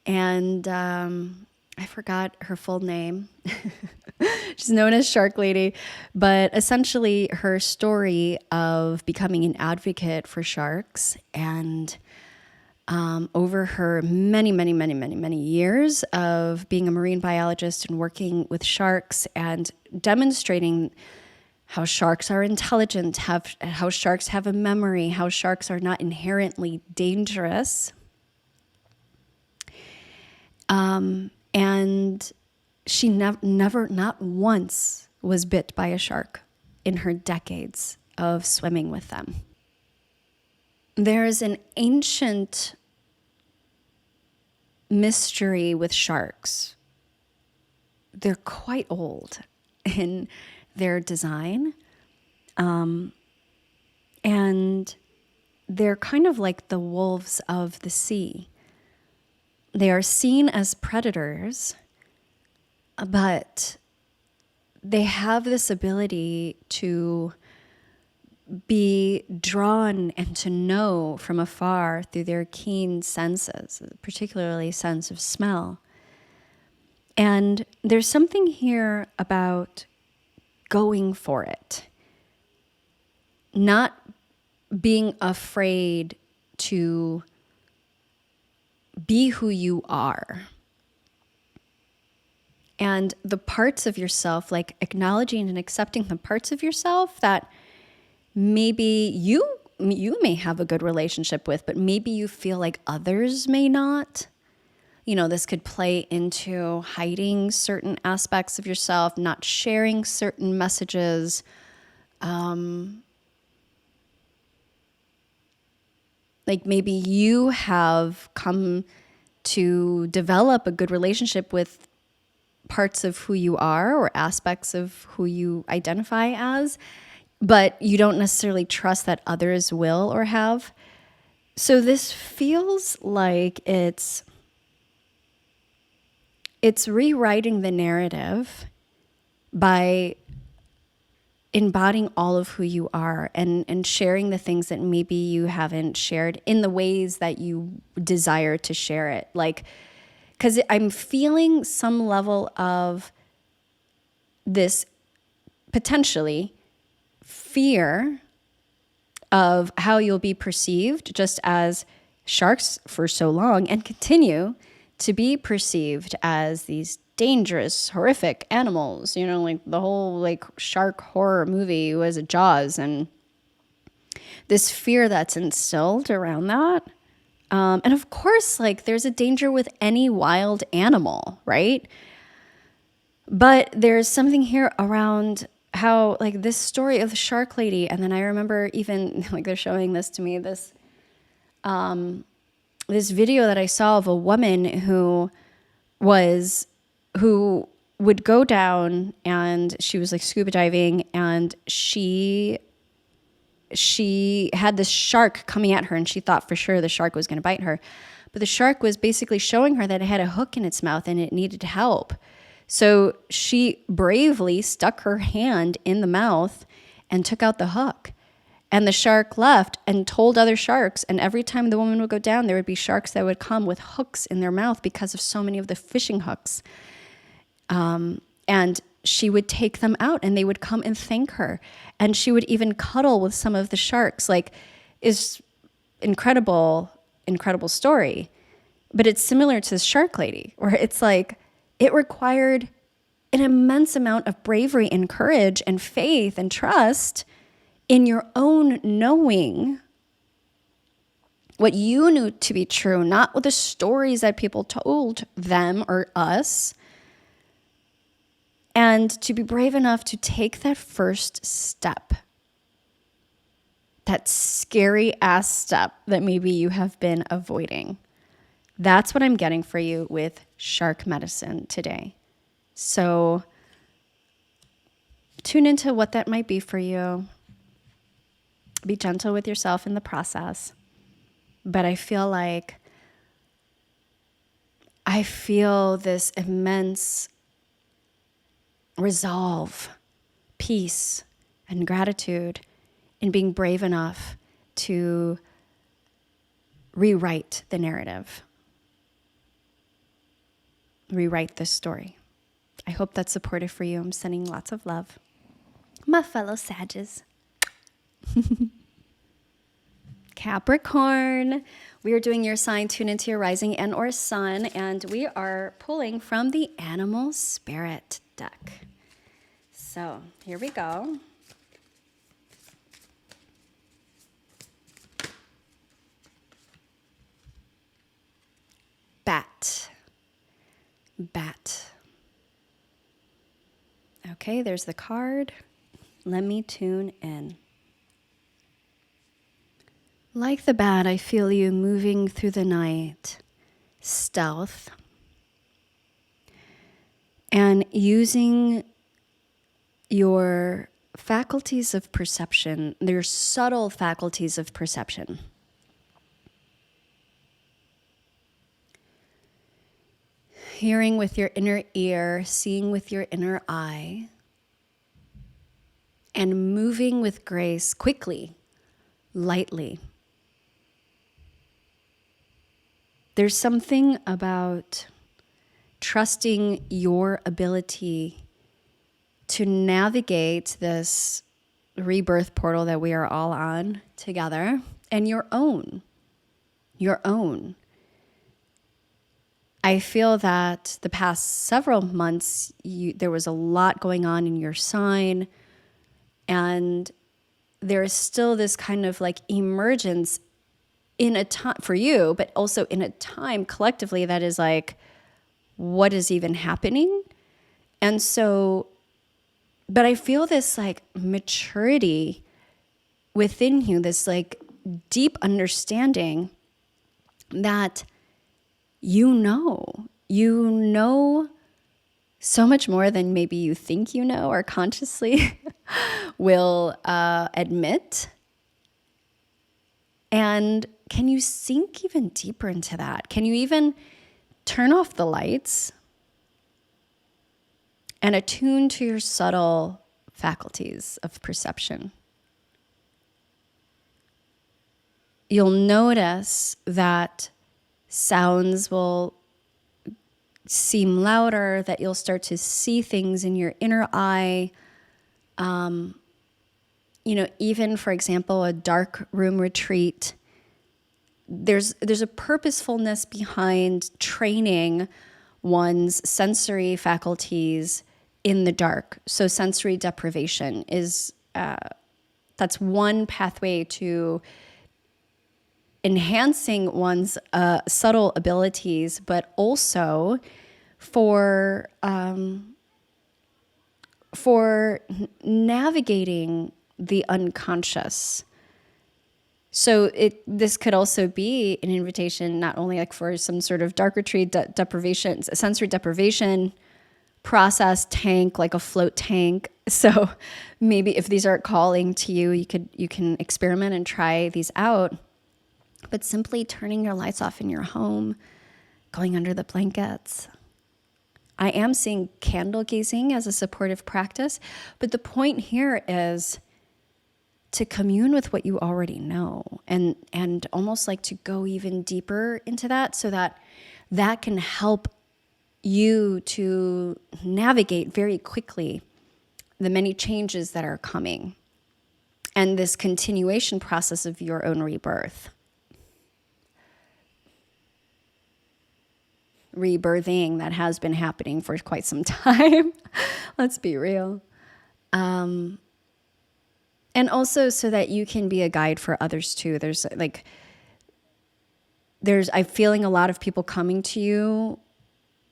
And I forgot her full name. She's known as Shark Lady. But essentially her story of becoming an advocate for sharks and over her many years of being a marine biologist and working with sharks and demonstrating how sharks are intelligent, how sharks have a memory, how sharks are not inherently dangerous. And she never, not once, was bit by a shark in her decades of swimming with them. There is an ancient mystery with sharks. They're quite old in their design. And they're kind of like the wolves of the sea. They are seen as predators, but they have this ability to be drawn and to know from afar through their keen senses, particularly sense of smell. And there's something here about going for it, not being afraid to be who you are. And the parts of yourself, like acknowledging and accepting the parts of yourself that maybe you may have a good relationship with, but maybe you feel like others may not. You know, this could play into hiding certain aspects of yourself, not sharing certain messages. Like maybe you have come to develop a good relationship with parts of who you are or aspects of who you identify as, but you don't necessarily trust that others will or have. So this feels like it's rewriting the narrative by embodying all of who you are and sharing the things that maybe you haven't shared in the ways that you desire to share it. Like, because I'm feeling some level of this potentially fear of how you'll be perceived, just as sharks for so long and continue to be perceived as these dangerous, horrific animals. You know, like the whole like shark horror movie was Jaws, and this fear that's instilled around that. And of course, like there's a danger with any wild animal, right? But there's something here around how like this story of the shark lady. And then I remember even like they're showing this to me, this video that I saw of a woman who would go down, and she was like scuba diving, and she had this shark coming at her, and she thought for sure the shark was going to bite her. But the shark was basically showing her that it had a hook in its mouth and it needed help. So she bravely stuck her hand in the mouth and took out the hook. And the shark left and told other sharks. And every time the woman would go down, there would be sharks that would come with hooks in their mouth because of so many of the fishing hooks. And she would take them out, and they would come and thank her. And she would even cuddle with some of the sharks. Like, is incredible story. But it's similar to the shark lady, where it's like, it required an immense amount of bravery and courage and faith and trust in your own knowing what you knew to be true, not with the stories that people told them or us, And to be brave enough to take that first step, that scary ass step that maybe you have been avoiding. That's what I'm getting for you with shark medicine today. So tune into what that might be for you. Be gentle with yourself in the process. But I feel this immense resolve, peace, and gratitude in being brave enough to rewrite the narrative, rewrite this story. I hope that's supportive for you. I'm sending lots of love. My fellow Sages. Capricorn, we are doing your sign, tune into your rising and or sun, and we are pulling from the Animal Spirit deck. So here we go. Bat. Okay, there's the card. Let me tune in. Like the bat, I feel you moving through the night, stealth, and using your faculties of perception, your subtle faculties of perception. Hearing with your inner ear, seeing with your inner eye, and moving with grace, quickly, lightly. There's something about trusting your ability to navigate this rebirth portal that we are all on together, and your own. I feel that the past several months, there was a lot going on in your sign, and there is still this kind of like emergence in a time for you, but also in a time collectively that is like, what is even happening? And so, but I feel this like maturity within you, this like deep understanding that you know so much more than maybe you think you know or consciously will admit. And can you sink even deeper into that? Can you even turn off the lights and attune to your subtle faculties of perception? You'll notice that sounds will seem louder, that you'll start to see things in your inner eye. Even, for example, a dark room retreat, there's a purposefulness behind training one's sensory faculties in the dark. So sensory deprivation is, that's one pathway to enhancing one's subtle abilities, but also for navigating the unconscious. So this could also be an invitation, not only like for some sort of dark retreat deprivation, sensory deprivation process tank, like a float tank. So maybe if these aren't calling to you, you can experiment and try these out. But simply turning your lights off in your home, going under the blankets. I am seeing candle gazing as a supportive practice, but the point here is to commune with what you already know and almost like to go even deeper into that so that can help you to navigate very quickly the many changes that are coming and this continuation process of your own rebirth. Rebirthing that has been happening for quite some time. Let's be real. And also so that you can be a guide for others too. I'm feeling a lot of people coming to you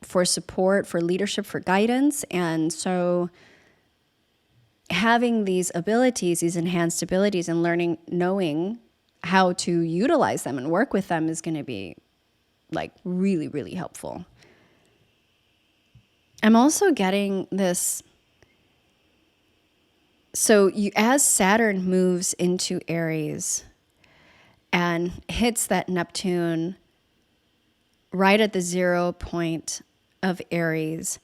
for support, for leadership, for guidance. And so having these abilities, these enhanced abilities, and learning, knowing how to utilize them and work with them is going to be like really, really helpful. I'm also getting this. So as Saturn moves into Aries and hits that Neptune right at the 0 point of Aries,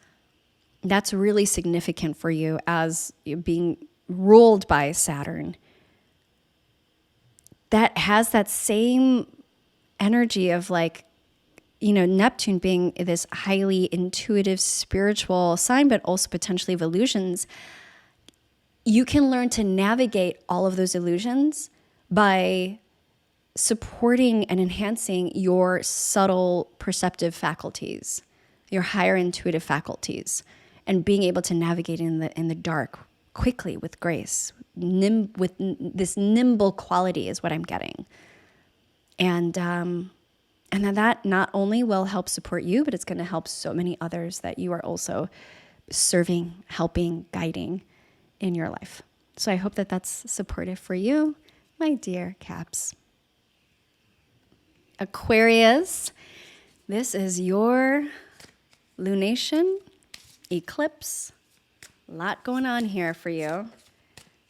that's really significant for you as you're being ruled by Saturn. That has that same energy of like, Neptune being this highly intuitive spiritual sign, but also potentially of illusions. You can learn to navigate all of those illusions by supporting and enhancing your subtle perceptive faculties, your higher intuitive faculties, and being able to navigate in the dark quickly with grace. With this nimble quality is what I'm getting. And then that not only will help support you, but it's going to help so many others that you are also serving, helping, guiding in your life. So I hope that that's supportive for you, my dear Caps. Aquarius, this is your lunation, eclipse. A lot going on here for you.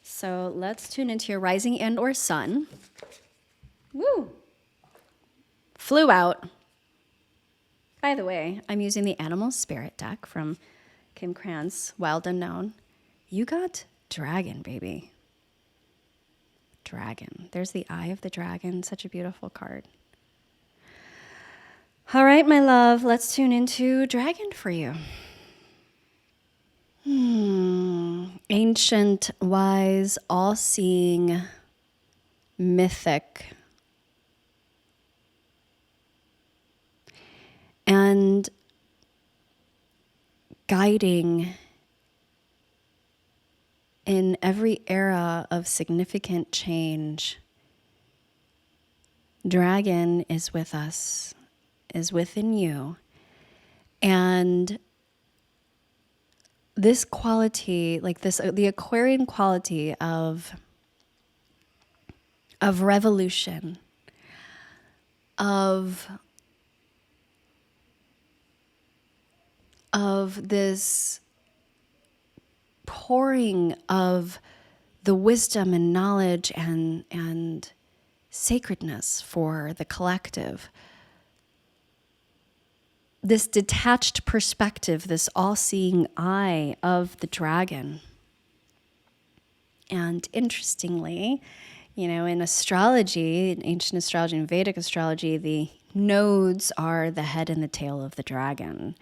So let's tune into your rising and or sun. Woo! Flew out. By the way, I'm using the Animal Spirit deck from Kim Krantz, Wild Unknown. You got dragon, baby. Dragon. There's the eye of the dragon. Such a beautiful card. All right, my love. Let's tune into dragon for you. Ancient, wise, all-seeing, mythic. And guiding in every era of significant change. Dragon is with us, is within you. And this quality, like this, the Aquarian quality of revolution, of this pouring of the wisdom and knowledge and sacredness for the collective. This detached perspective, this all-seeing eye of the dragon. And interestingly, in astrology, in ancient astrology and Vedic astrology, the nodes are the head and the tail of the dragon.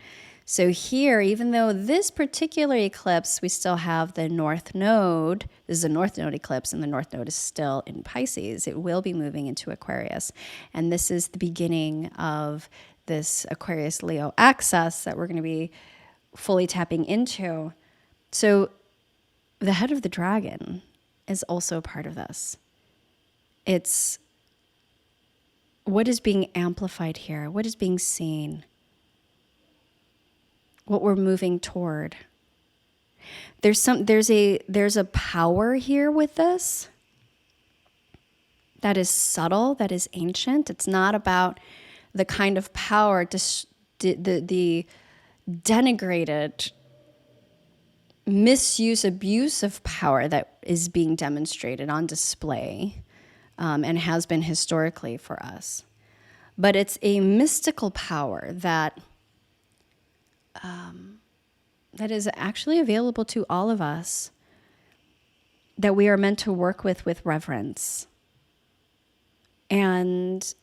So here, even though this particular eclipse, we still have the North Node. This is a North Node eclipse, and the North Node is still in Pisces. It will be moving into Aquarius. And this is the beginning of this Aquarius-Leo axis that we're going to be fully tapping into. So the head of the dragon is also a part of this. It's what is being amplified here, what is being seen, what we're moving toward. There's a power here with this that is subtle, that is ancient. It's not about the kind of power, the denigrated misuse, abuse of power that is being demonstrated on display and has been historically for us. But it's a mystical power that is actually available to all of us, that we are meant to work with reverence and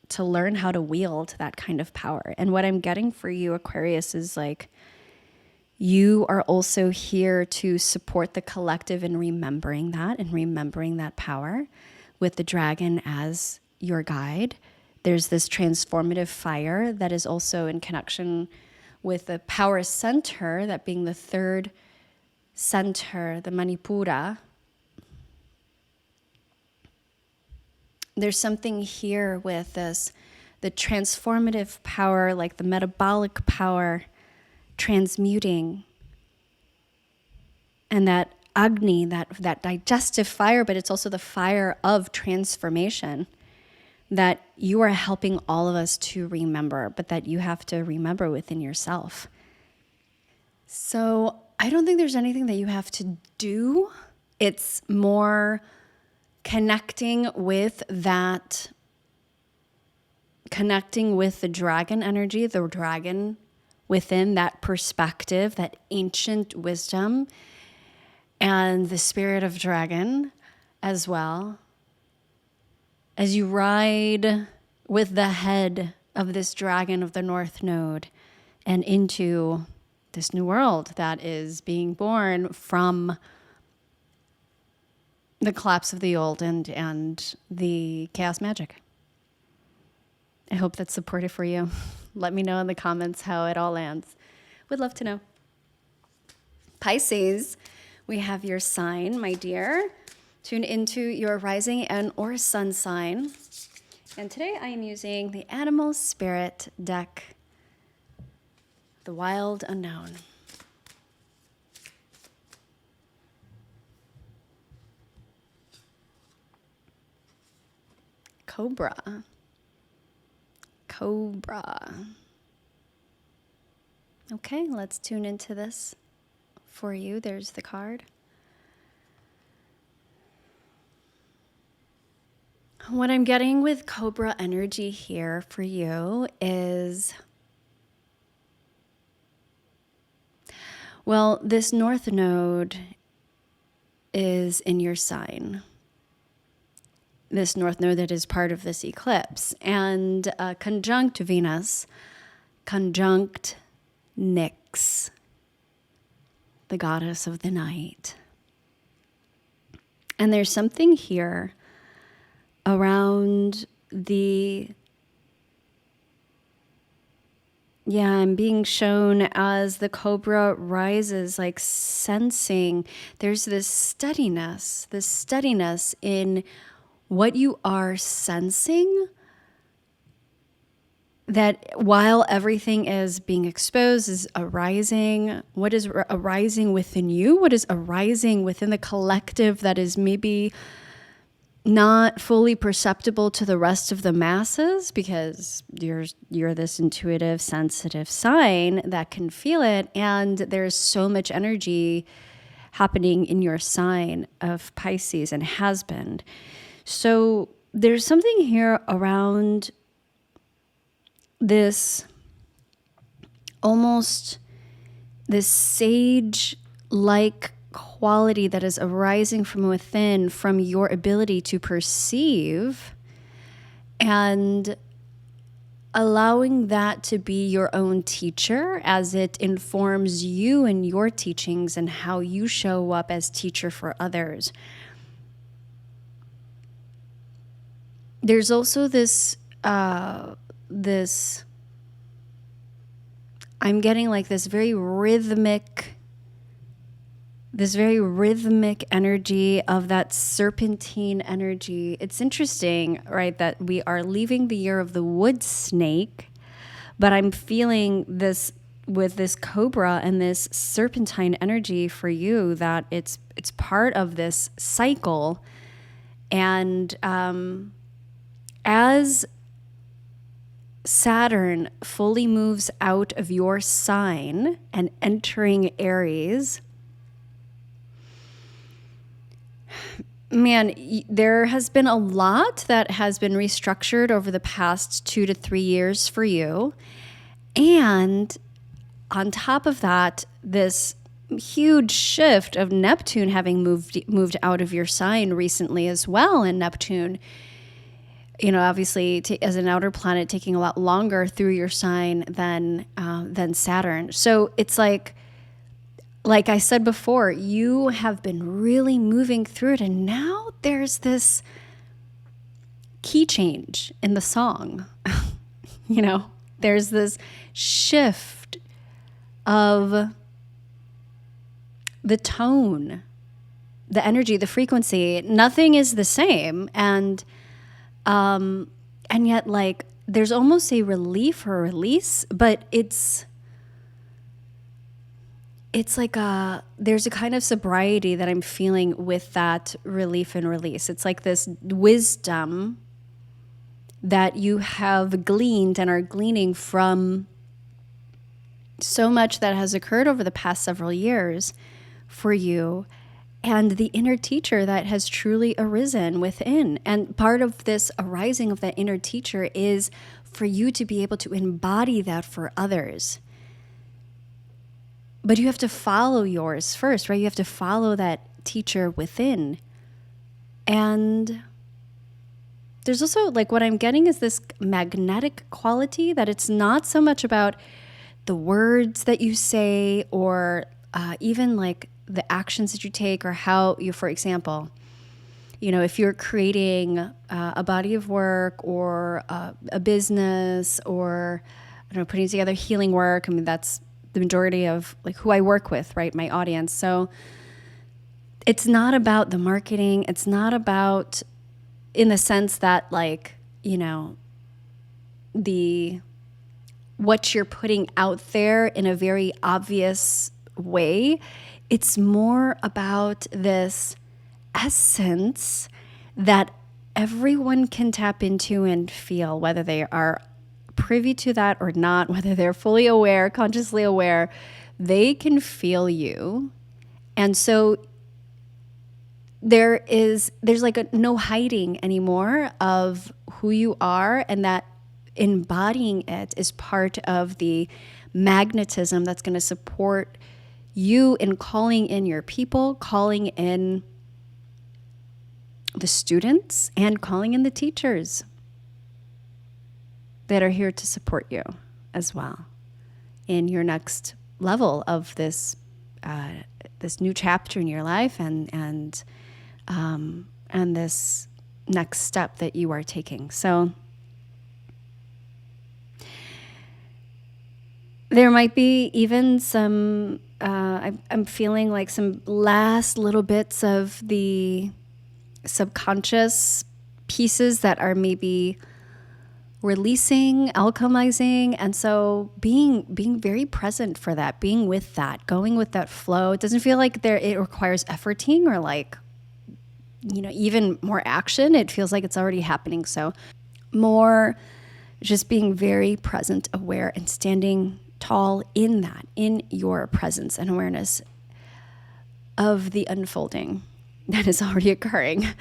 to learn how to wield that kind of power. And what I'm getting for you, Aquarius, is like, you are also here to support the collective in remembering that power with the dragon as your guide. There's this transformative fire that is also in connection with the power center, that being the third center, the Manipura. There's something here with this the transformative power, like the metabolic power, transmuting. And that Agni, that digestive fire, but it's also the fire of transformation that you are helping all of us to remember, but that you have to remember within yourself. So I don't think there's anything that you have to do. It's more connecting with the dragon energy, the dragon within, that perspective, that ancient wisdom, and the spirit of dragon as well. As you ride with the head of this dragon of the North Node and into this new world that is being born from the collapse of the old and the chaos magic. I hope that's supportive for you. Let me know in the comments how it all lands. Would love to know. Pisces, we have your sign, my dear. Tune into your rising and or sun sign. And today I am using the Animal Spirit deck, the Wild Unknown. Cobra. Okay, let's tune into this for you. There's the card. What I'm getting with Cobra energy here for you is, well, this North Node is in your sign. This North Node that is part of this eclipse. And conjunct Venus, conjunct Nyx, the goddess of the night. And there's something here around I'm being shown as the Cobra rises, like sensing. There's this steadiness in what you are sensing, that while everything is being exposed, is arising. What is arising within you? What is arising within the collective that is maybe not fully perceptible to the rest of the masses, because you're this intuitive, sensitive sign that can feel it, and there's so much energy happening in your sign of Pisces and has been. So there's something here around this, almost this sage-like quality that is arising from within, from your ability to perceive, and allowing that to be your own teacher as it informs you and your teachings and how you show up as teacher for others. There's also this I'm getting like this very rhythmic energy of that serpentine energy. It's interesting, right, that we are leaving the year of the wood snake, but I'm feeling this with this Cobra and this serpentine energy for you, that it's part of this cycle. And as Saturn fully moves out of your sign and entering Aries, man, there has been a lot that has been restructured over the past 2 to 3 years for you. And on top of that, this huge shift of Neptune having moved out of your sign recently as well. And Neptune, obviously as an outer planet, taking a lot longer through your sign than Saturn. So it's like I said before, you have been really moving through it, and now there's this key change in the song. There's this shift of the tone, the energy, the frequency. Nothing is the same, and yet, like, there's almost a relief or release, but it's like there's a kind of sobriety that I'm feeling with that relief and release. It's like this wisdom that you have gleaned and are gleaning from so much that has occurred over the past several years for you, and the inner teacher that has truly arisen within. And part of this arising of that inner teacher is for you to be able to embody that for others. But you have to follow yours first, right? You have to follow that teacher within. And there's also, like, what I'm getting is this magnetic quality that it's not so much about the words that you say or even like the actions that you take, or how you, for example, if you're creating a body of work or a business, or I don't know, putting together healing work. I mean, that's the majority of like who I work with, right? My audience. So it's not about the marketing. It's not about, in the sense that, like, what you're putting out there in a very obvious way. It's more about this essence that everyone can tap into and feel, whether they are privy to that or not, whether they're fully aware, consciously aware, they can feel you. And so there's like no hiding anymore of who you are, and that embodying it is part of the magnetism that's going to support you in calling in your people, calling in the students, and calling in the teachers that are here to support you as well in your next level of this this new chapter in your life, and this next step that you are taking. So there might be even some, I'm feeling like some last little bits of the subconscious pieces that are maybe releasing, alchemizing. And so being very present for that, being with that, going with that flow. It doesn't feel like it requires efforting or like, even more action. It feels like it's already happening. So more just being very present, aware, and standing tall in that, in your presence and awareness of the unfolding that is already occurring. And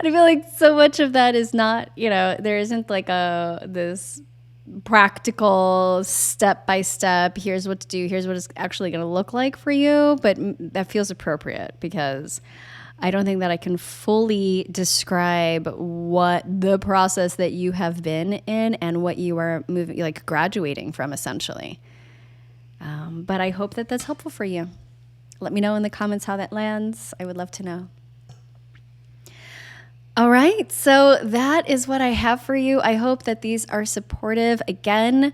I feel like so much of that is not, there isn't like this practical step-by-step, here's what to do, here's what it's actually going to look like for you. But that feels appropriate because I don't think that I can fully describe what the process that you have been in and what you are moving, like graduating from, essentially. But I hope that that's helpful for you. Let me know in the comments how that lands. I would love to know. All right, so that is what I have for you. I hope that these are supportive. Again,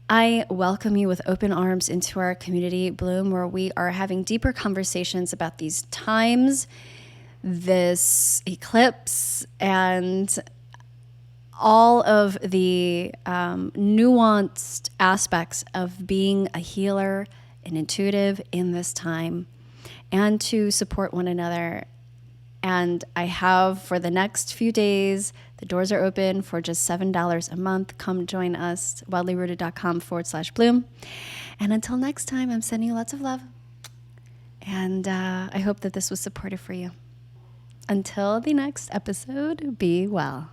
I welcome you with open arms into our community, Bloom, where we are having deeper conversations about these times, this eclipse, and all of the nuanced aspects of being a healer and intuitive in this time, and to support one another. And I have, for the next few days, the doors are open for just $7 a month. Come join us, wildlyrooted.com/bloom. And until next time, I'm sending you lots of love. And I hope that this was supportive for you. Until the next episode, be well.